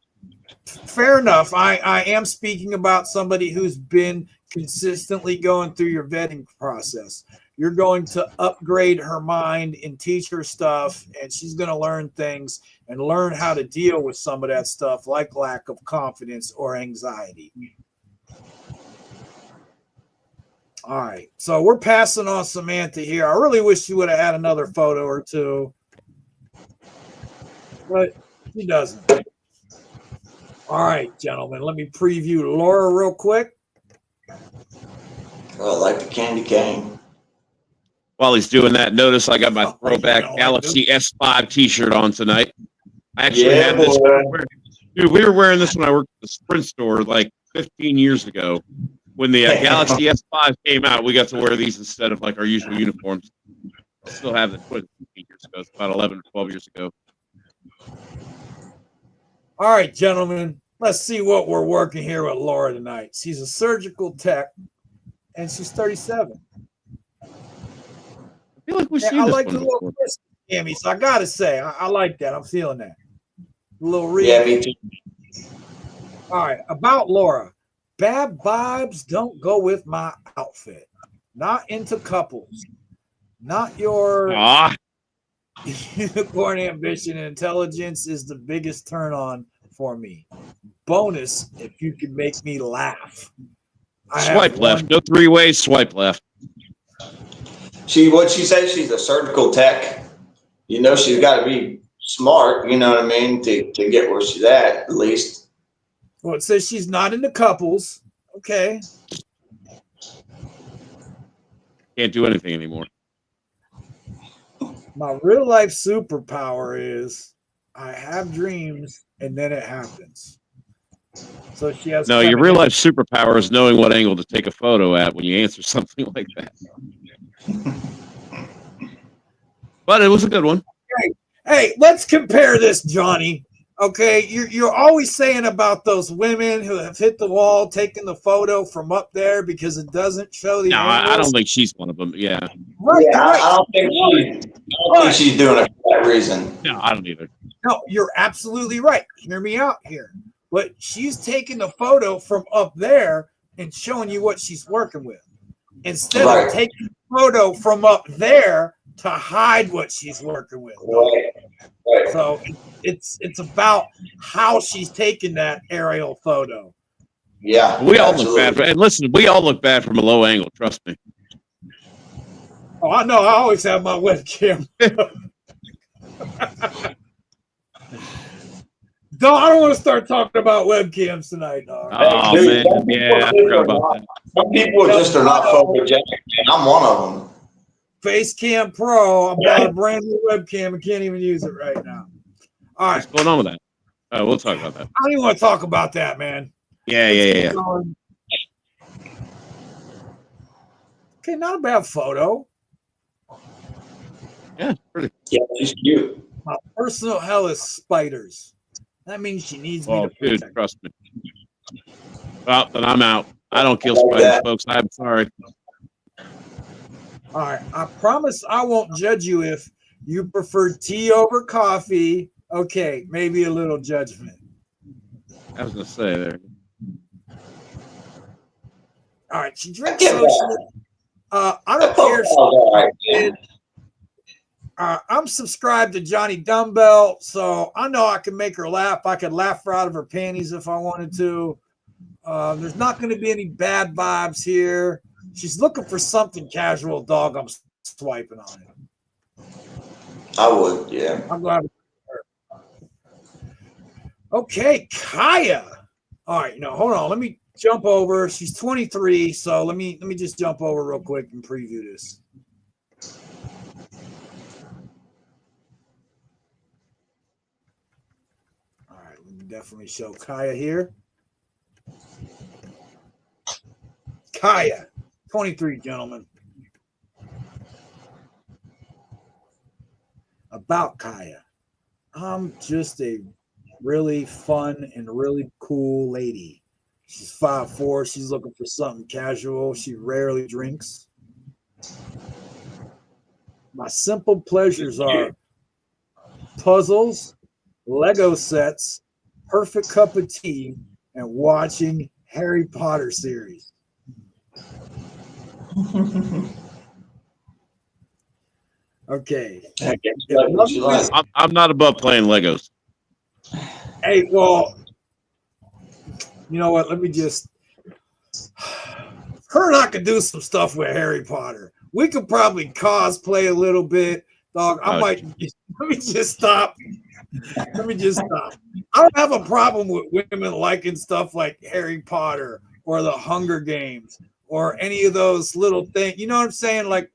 Fair enough. I am speaking about somebody who's been consistently going through your vetting process. You're going to upgrade her mind and teach her stuff, and she's going to learn things and learn how to deal with some of that stuff, like lack of confidence or anxiety. All right. So we're passing on Samantha here. I really wish she would have had another photo or two, but she doesn't. All right, gentlemen, let me preview Laura real quick. Well, like the candy cane. While he's doing that, notice I got my Oh, throwback you know, Galaxy S5 T-shirt on tonight. I actually Yeah, had this. boy. Dude, we were wearing this when I worked at the Sprint store like 15 years ago. When the Galaxy S5 came out, we got to wear these instead of like our usual uniforms. I still have it. 15 years ago. It's about 11 or 12 years ago. All right, gentlemen, let's see what we're working here with Laura tonight. She's a surgical tech, and she's 37. I feel like we've Yeah, seen I this like one the little before. twist, Cammy. So I gotta say, I like that. I'm feeling that. A little read. Yeah, me too. All right, about Laura. Bad vibes don't go with my outfit. Not into couples. Not your Ah, unicorn ambition and intelligence is the biggest turn on for me. Bonus if you can make me laugh. I have swipe left. No 3 ways. Swipe left. What'd she say? She's a surgical tech. You know, she's got to be smart, you know what I mean, to get where she's at least. Well, it says she's not into couples. Okay. Can't do anything anymore. My real life superpower is I have dreams, and then it happens. So she has. No, your real life superpower is knowing what angle to take a photo at when you answer something like that. But it was a good one. Hey, let's compare this, Johnny. Okay, you're always saying about those women who have hit the wall, taking the photo from up there because it doesn't show the. No, I don't think she's one of them. Yeah. Right, Yeah, right. I don't think she's doing it for that reason. No, I don't either. No, you're absolutely right. Hear me out here. But she's taking the photo from up there and showing you what she's working with instead of taking the photo from up there to hide what she's working with. Right. So it's about how she's taking that aerial photo. Yeah, we all look bad. And listen, we all look bad from a low angle. Trust me. Oh, I know. I always have my webcam. No, I don't want to start talking about webcams tonight, dog. Oh, man. Yeah, I forgot about that. Some people just are not photogenic, and I'm one of them. Facecam Pro. I bought a brand new webcam and can't even use it right now. All right. What's going on with that? We'll talk about that. I don't even want to talk about that, man. Yeah. Okay, not a bad photo. Yeah, pretty. Yeah, she's cute. My personal hell is spiders. That means she needs me to protect. Dude, trust me. Well, then I'm out. I don't kill spiders, folks. I'm sorry. All right. I promise I won't judge you if you prefer tea over coffee. Okay, maybe a little judgment. I was going to say there. All right. She drinks socially. I don't care if she I'm subscribed to Johnny Dumbbell, so I know I can make her laugh. I could laugh her out of her panties if I wanted to. There's not going to be any bad vibes here. She's looking for something casual, dog. I'm swiping on it. I would, yeah. I'm glad. Okay, Kaya. All right, no, hold on. Let me jump over. She's 23, so let me just jump over real quick and preview this. All right, let me definitely show Kaya here. Kaya, 23, gentlemen. About Kaya. I'm just a really fun and really cool lady. She's 5'4". She's looking for something casual. She rarely drinks. My simple pleasures are puzzles, Lego sets, perfect cup of tea, and watching Harry Potter series. Okay. I'm not above playing Legos. Hey, well, you know what? Let me just. Her and I could do some stuff with Harry Potter. We could probably cosplay a little bit, dog. I might. Let me just stop. Let me just stop. I don't have a problem with women liking stuff like Harry Potter or the Hunger Games or any of those little things. You know what I'm saying? Like,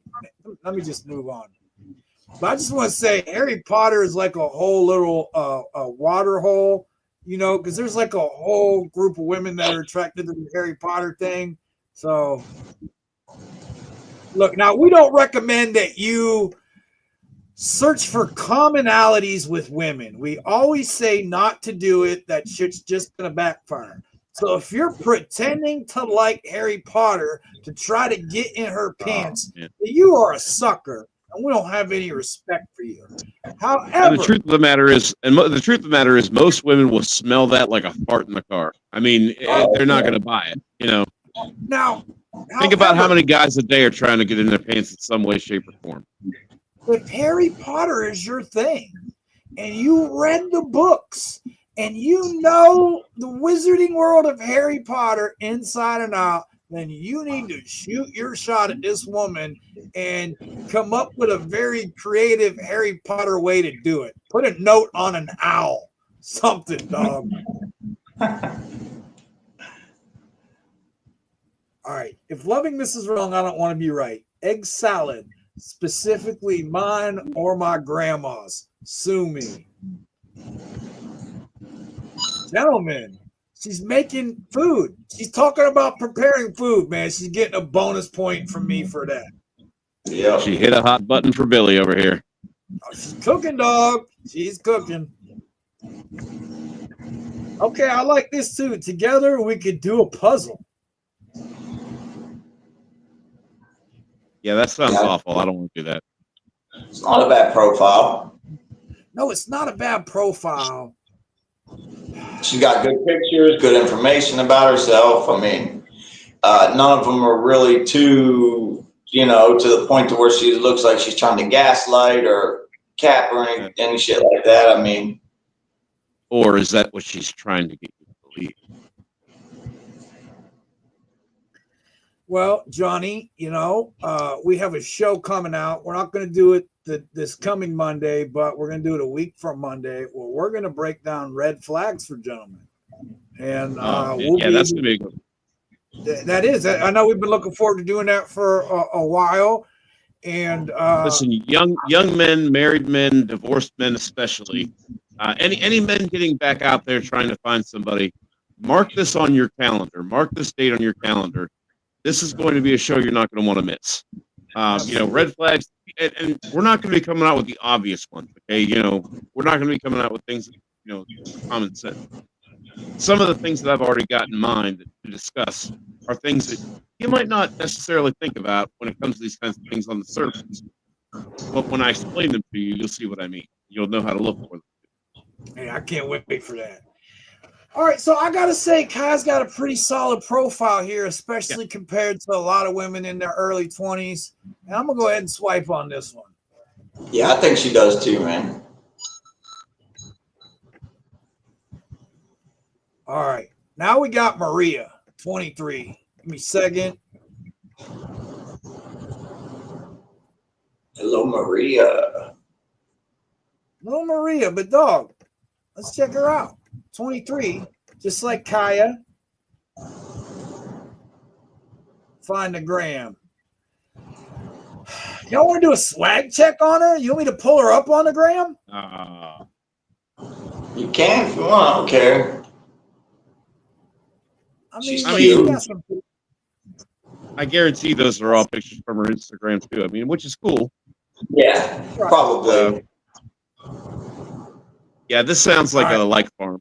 let me just move on. But I just want to say Harry Potter is like a whole little water hole, you know, because there's like a whole group of women that are attracted to the Harry Potter thing. So, look, now we don't recommend that you search for commonalities with women. We always say not to do it. That shit's just going to backfire. So if you're pretending to like Harry Potter to try to get in her pants, you are a sucker. And we don't have any respect for you. However, and the truth of the matter is, most women will smell that like a fart in the car. I mean, they're not going to buy it. You know. Now, think about how many guys a day are trying to get in their pants in some way, shape, or form. If Harry Potter is your thing, and you read the books, and you know the wizarding world of Harry Potter inside and out, then you need to shoot your shot at this woman and come up with a very creative Harry Potter way to do it. Put a note on an owl. Something, dog. All right. If loving this is wrong, I don't want to be right. Egg salad, specifically mine or my grandma's. Sue me. Gentlemen, she's making food. She's talking about preparing food, man. She's getting a bonus point from me for that. Yeah. She hit a hot button for Billy over here. Oh, she's cooking, dog. She's cooking. Okay, I like this too. Together, we could do a puzzle. Yeah, that sounds awful. I don't want to do that. It's not a bad profile. No, it's not a bad profile. She's got good pictures, good information about herself. I mean, none of them are really too, to the point to where she looks like she's trying to gaslight or cap or any shit like that. I mean, or is that what she's trying to get you to believe? Well, Johnny, we have a show coming out. We're not going to do it this coming Monday, but we're going to do it a week from Monday. Well, we're going to break down red flags for gentlemen. And that's going to be good. That is. I know we've been looking forward to doing that for a while. And listen, young men, married men, divorced men especially, any men getting back out there trying to find somebody, mark this on your calendar. Mark this date on your calendar. This is going to be a show you're not going to want to miss. Red flags, and we're not going to be coming out with the obvious ones. Okay, we're not going to be coming out with things, common sense. Some of the things that I've already got in mind to discuss are things that you might not necessarily think about when it comes to these kinds of things on the surface. But when I explain them to you, you'll see what I mean. You'll know how to look for them. Hey, I can't wait for that. All right, so I got to say, Kai's got a pretty solid profile here, especially compared to a lot of women in their early 20s. And I'm going to go ahead and swipe on this one. Yeah, I think she does too, man. All right, now we got Maria, 23. Give me a second. Hello, Maria. Hello, Maria, but dog, let's check her out. 23, just like Kaya. Find the gram. Y'all want to do a swag check on her? You want me to pull her up on the gram? You can if you want. I don't care. I guarantee those are all pictures from her Instagram too. I mean, which is cool. Yeah, probably. Yeah, this sounds like a like farm.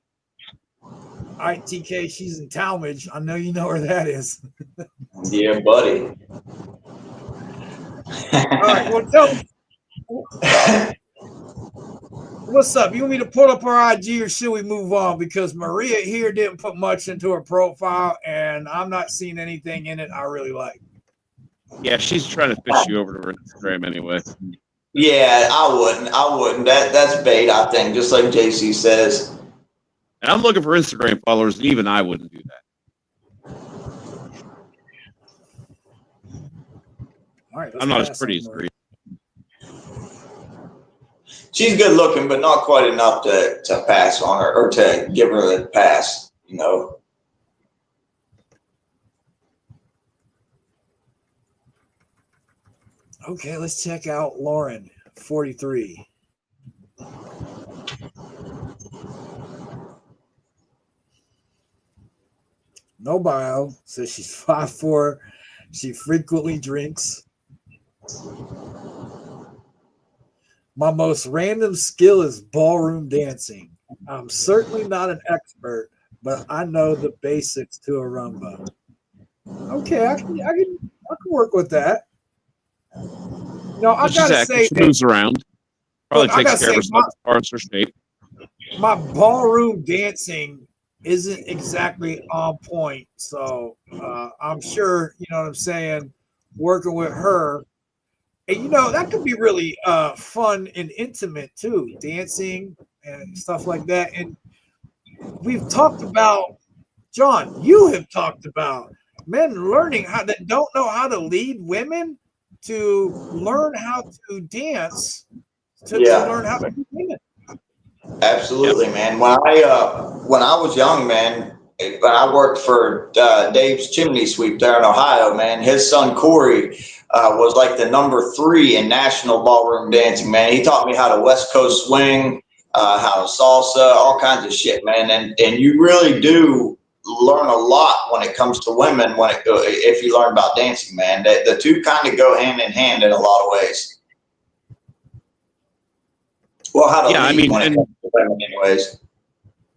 All right, TK, she's in Talmadge. I know you know where that is. Yeah, buddy. All right, well, tell me. What's up? You want me to pull up her IG or should we move on? Because Maria here didn't put much into her profile, and I'm not seeing anything in it I really like. Yeah, she's trying to fish you over to her Instagram anyway. Yeah, I wouldn't. That's bait, I think, just like JC says. And I'm looking for Instagram followers, and even I wouldn't do that. All right, I'm not as pretty as Maria. She's good looking, but not quite enough to pass on her or to give her the pass, Okay, let's check out Lauren, 43. No bio. Says she's 5'4". She frequently drinks. My most random skill is ballroom dancing. I'm certainly not an expert, but I know the basics to a rumba. Okay, I can work with that. No, I gotta say, she moves around. Probably takes care of herself as far as her shape. My ballroom dancing isn't exactly on point, so I'm sure you know what I'm saying. Working with her, and that could be really fun and intimate too, dancing and stuff like that. And we've talked about, John, you have talked about men learning how that don't know how to lead women to learn how to dance to learn how to be women. Absolutely, man. When I was young, man, when I worked for Dave's Chimney Sweep there in Ohio, man, his son Corey was like the number 3 in national ballroom dancing, man. He taught me how to West Coast swing, how to salsa, all kinds of shit, man. And you really do learn a lot when it comes to women if you learn about dancing, man. The two kind of go hand in hand in a lot of ways. Well, how to lead when it comes to women, anyways.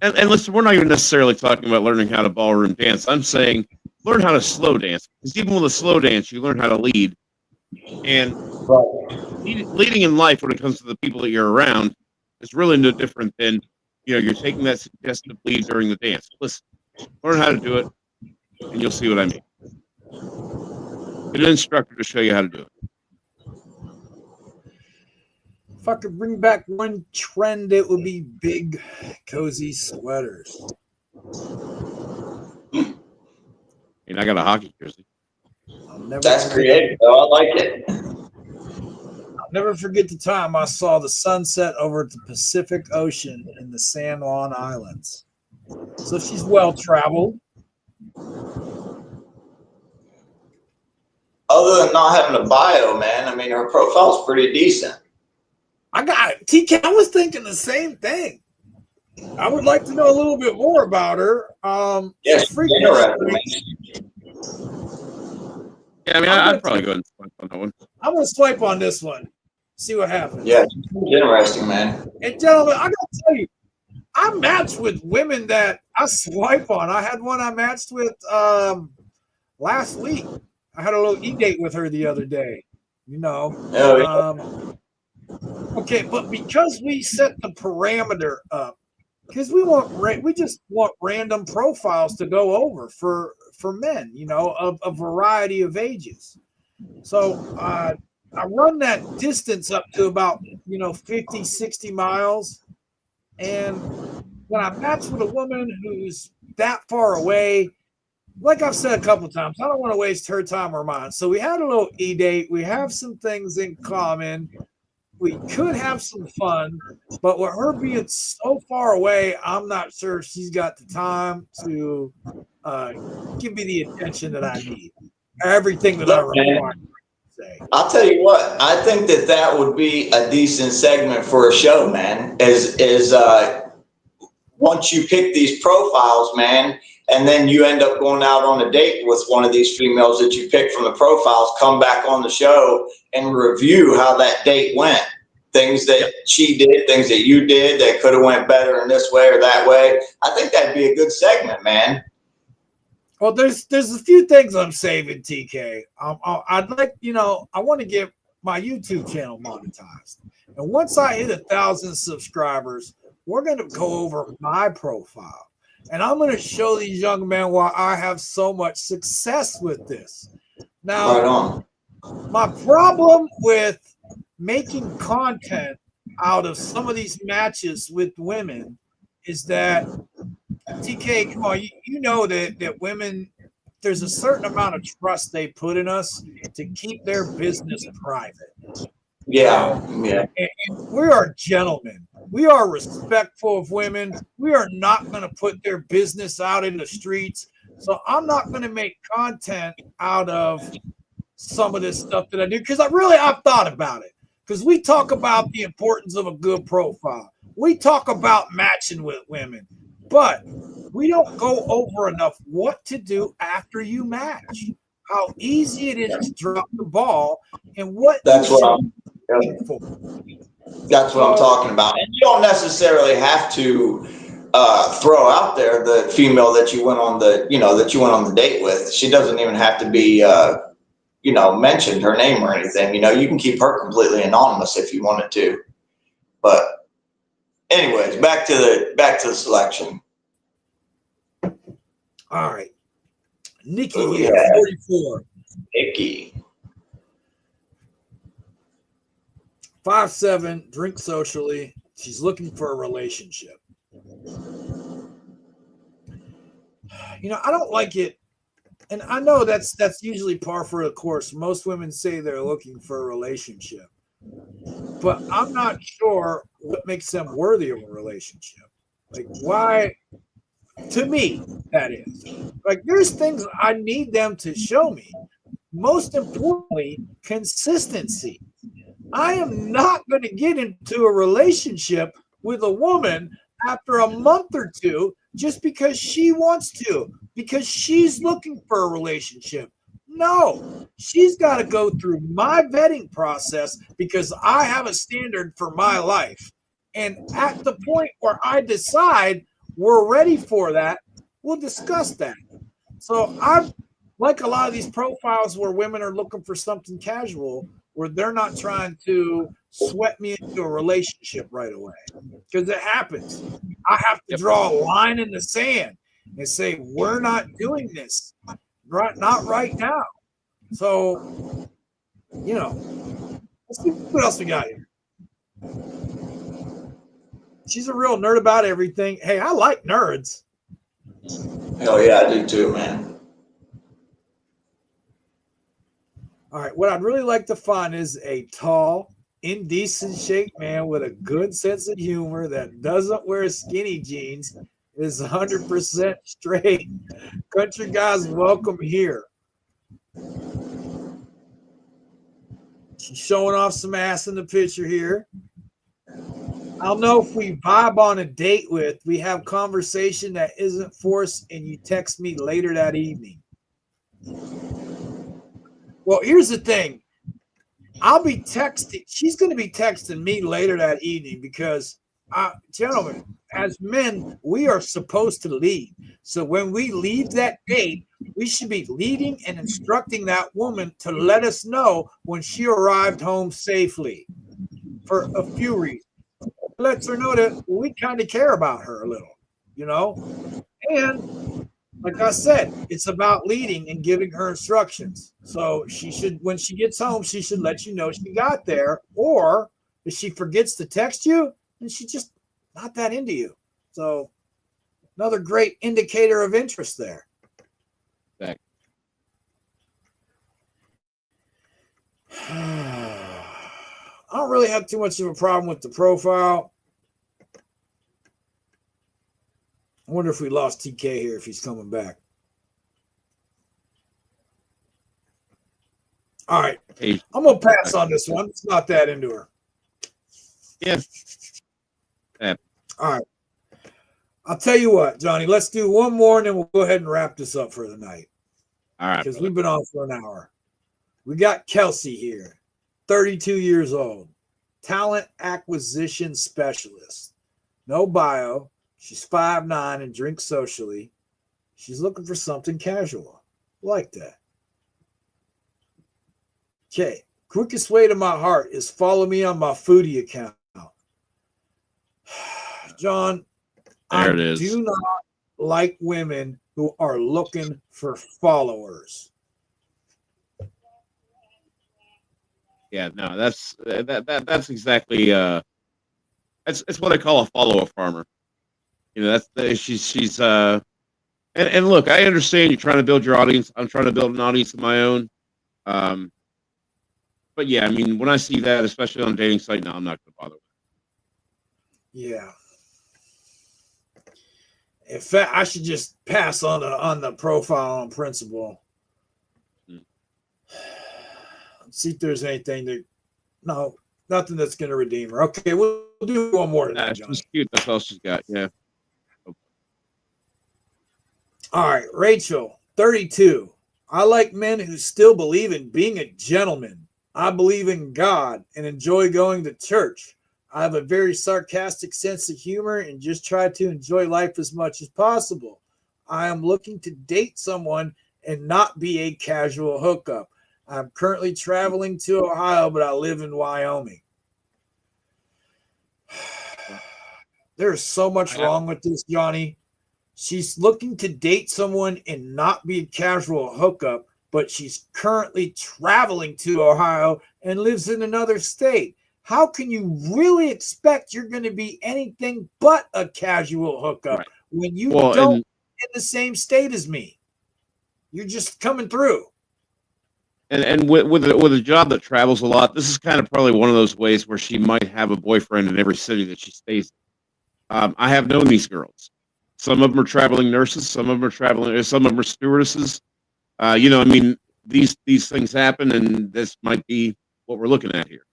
And listen, we're not even necessarily talking about learning how to ballroom dance. I'm saying learn how to slow dance. Because even with a slow dance, you learn how to lead. And leading in life when it comes to the people that you're around is really no different than, you're taking that suggestive lead during the dance. Listen, learn how to do it, and you'll see what I mean. Get an instructor to show you how to do it. If I could bring back one trend, it would be big, cozy sweaters. I got a hockey jersey. That's creative, though. I like it. I'll never forget the time I saw the sunset over at the Pacific Ocean in the San Juan Islands. So she's well-traveled. Other than not having a bio, man, I mean, her profile's pretty decent. I got it. TK, I was thinking the same thing. I would like to know a little bit more about her. Yes, interesting. Yeah, I mean, I'd probably go ahead and swipe on that one. I'm going to swipe on this one. See what happens. Yeah, it's interesting, man. And gentlemen, I got to tell you, I matched with women that I swipe on. I had one I matched with last week. I had a little e-date with her the other day. Okay, but because we set the parameter up, because we just want random profiles to go over for men, of a variety of ages. So I run that distance up to about 50, 60 miles, and when I match with a woman who's that far away, like I've said a couple of times, I don't want to waste her time or mine. So we had a little e-date. We have some things in common. We could have some fun, but with her being so far away, I'm not sure she's got the time to give me the attention that I need. Everything that I require. I'll tell you what, I think that would be a decent segment for a show, man, is once you pick these profiles, man, and then you end up going out on a date with one of these females that you picked from the profiles, come back on the show and review how that date went. Things that she did, things that you did that could have went better in this way or that way. I think that'd be a good segment, man. Well, there's a few things I'm saving, TK. I'd like, I want to get my YouTube channel monetized. And once I hit 1,000 subscribers, we're going to go over my profile. And I'm going to show these young men why I have so much success with this. Now, right on. My problem with making content out of some of these matches with women is that, TK, come on, you know that women, there's a certain amount of trust they put in us to keep their business private. Yeah. And we are gentlemen. We are respectful of women. We are not going to put their business out in the streets. So I'm not going to make content out of some of this stuff that I do because I've thought about it. Because we talk about the importance of a good profile. We talk about matching with women, but we don't go over enough what to do after you match, how easy it is to drop the ball, and what that's what I'm talking about. And you don't necessarily have to throw out there the female that you went on the date with. She doesn't even have to be mentioned her name or anything. You can keep her completely anonymous if you wanted to. But anyways, back to the selection. All right. Nikki here, 44. Nikki. 5'7", drinks socially. She's looking for a relationship. I don't like it. And I know that's usually par for the course. Most women say they're looking for a relationship. But I'm not sure what makes them worthy of a relationship. Like, why? To me, that is. Like, there's things I need them to show me. Most importantly, consistency. I am not going to get into a relationship with a woman after a month or two just because she wants to, because she's looking for a relationship. No, she's got to go through my vetting process because I have a standard for my life. And at the point where I decide we're ready for that, we'll discuss that. So I like a lot of these profiles where women are looking for something casual, where they're not trying to sweat me into a relationship right away, because it happens. I have to draw a line in the sand and say we're not doing this, right? Not right now. So, let's see what else we got here. She's a real nerd about everything. Hey, I like nerds. Hell yeah, I do too, man. All right, what I'd really like to find is a tall, in decent shape man with a good sense of humor that doesn't wear skinny jeans, is 100% straight. Country guys, welcome here. She's showing off some ass in the picture here. I'll know if we vibe on a date with, we have conversation that isn't forced, and you text me later that evening. Well, here's the thing. I'll be texting. She's going to be texting me later that evening because, gentlemen, as men, we are supposed to lead. So when we leave that date, we should be leading and instructing that woman to let us know when she arrived home safely for a few reasons. It lets her know that we kind of care about her a little, and like I said, it's about leading and giving her instructions. So she should, when she gets home, she should let you know she got there. Or if she forgets to text you, then she's just not that into you. So another great indicator of interest there. Back. I don't really have too much of a problem with the profile. I wonder if we lost TK here, if he's coming back. All right. Hey. I'm going to pass on this one. It's not that into her. Yeah. All right. I'll tell you what, Johnny, let's do one more and then we'll go ahead and wrap this up for the night. All right. Because we've been on for an hour. We got Kelsey here, 32 years old, talent acquisition specialist. No bio. She's 5'9" and drinks socially. She's looking for something casual. Like that. Okay. Quickest way to my heart is follow me on my foodie account. John, there it is. I do not like women who are looking for followers. Yeah, no, that's exactly that's what I call a follower farmer. She's and look, I understand you're trying to build your audience. I'm trying to build an audience of my own. But yeah, I mean, when I see that, especially on a dating site, no, I'm not going to bother with it. Yeah. In fact, I should just pass on the profile on principle. See if there's anything nothing that's going to redeem her. Okay, we'll do one more tonight, Johnny. She's cute. That's all she's got. Yeah. All right, Rachel, 32. I like men who still believe in being a gentleman. I believe in God and enjoy going to church. I have a very sarcastic sense of humor and just try to enjoy life as much as possible. I am looking to date someone and not be a casual hookup. I'm currently traveling to Ohio, but I live in Wyoming. There's so much wrong with this, Johnny. She's looking to date someone and not be a casual hookup, but she's currently traveling to Ohio and lives in another state. How can you really expect you're going to be anything but a casual hookup when you don't in the same state as me? You're just coming through. And with a job that travels a lot, this is kind of probably one of those ways where she might have a boyfriend in every city that she stays in. I have known these girls. Some of them are traveling nurses. Some of them are some of them are stewardesses. I mean, these things happen, and this might be what we're looking at here.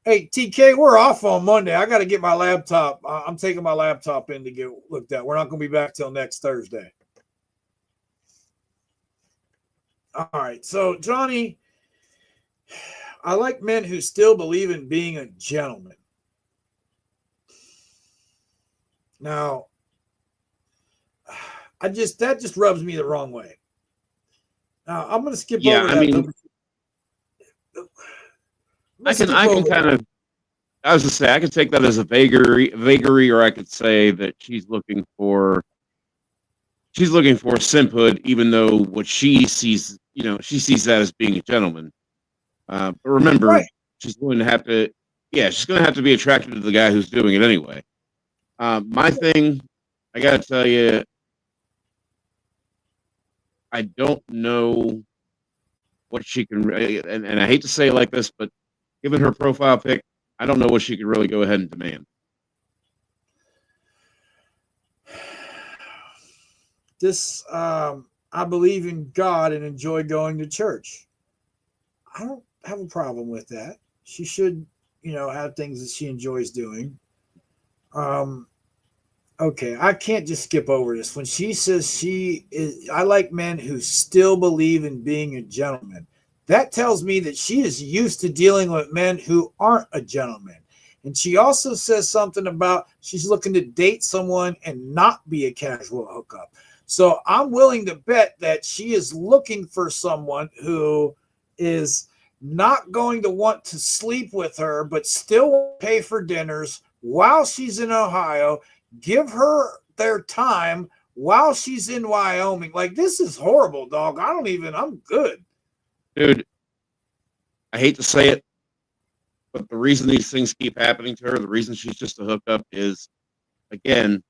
Hey, TK, we're off on Monday. I got to get my laptop. I'm taking my laptop in to get looked at. We're not going to be back till next Thursday. All right. So, Johnny, I like men who still believe in being a gentleman. Now, that just rubs me the wrong way. Now, I'm going to skip Yeah, over I that. mean, I can kind of. I was to say I could take that as a vagary, or I could say that she's looking for simphood, even though what she sees, she sees that as being a gentleman. But remember, Right. she's going to have to, she's going to have to be attracted to the guy who's doing it anyway. My thing, I got to tell you, I don't know what she can, and I hate to say it like this, but given her profile pic, I don't know what she could really go ahead and demand. This, I believe in God and enjoy going to church. I don't have a problem with that. She should, have things that she enjoys doing. Um, okay, I can't just skip over this. When she says I like men who still believe in being a gentleman. That tells me that she is used to dealing with men who aren't a gentleman. And she also says something about she's looking to date someone and not be a casual hookup. So I'm willing to bet that she is looking for someone who is not going to want to sleep with her, but still pay for dinners while she's in Ohio, give her their time while she's in Wyoming. Like, this is horrible, dog. I'm good. Dude, I hate to say it, but the reason these things keep happening to her, the reason she's just a hookup is, again,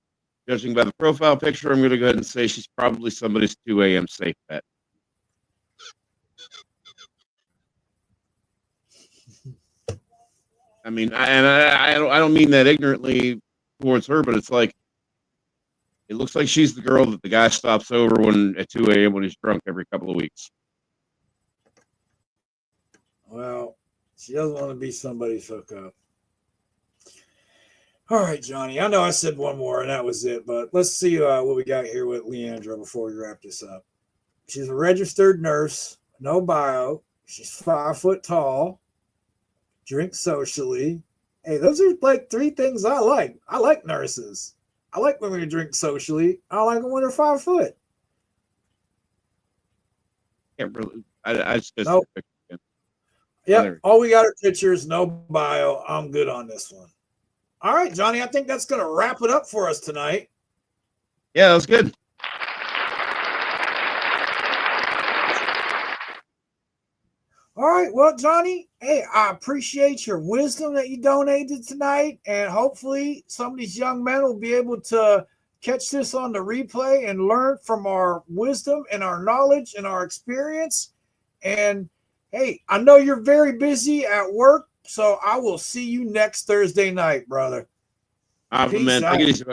judging by the profile picture, I'm going to go ahead and say she's probably somebody's 2 a.m. safe bet. I mean, I don't mean that ignorantly towards her, but it's like, it looks like she's the girl that the guy stops over at 2 a.m. when he's drunk every couple of weeks. Well, she doesn't want to be somebody's hookup. All right, Johnny. I know I said one more and that was it, but let's see what we got here with Leandra before we wrap this up. She's a registered nurse, no bio. She's 5 foot tall, drinks socially. Hey, those are like 3 things I like. I like nurses. I like women who drink socially. I like them when they're 5 foot. Can't really. I just Nope. Yep. All we got are pictures, no bio. I'm good on this one. All right, Johnny. I think that's going to wrap it up for us tonight. Yeah, that was good. All right. Well, Johnny, hey, I appreciate your wisdom that you donated tonight. And hopefully some of these young men will be able to catch this on the replay and learn from our wisdom and our knowledge and our experience. And hey, I know you're very busy at work, so I will see you next Thursday night, brother. Man, take it easy,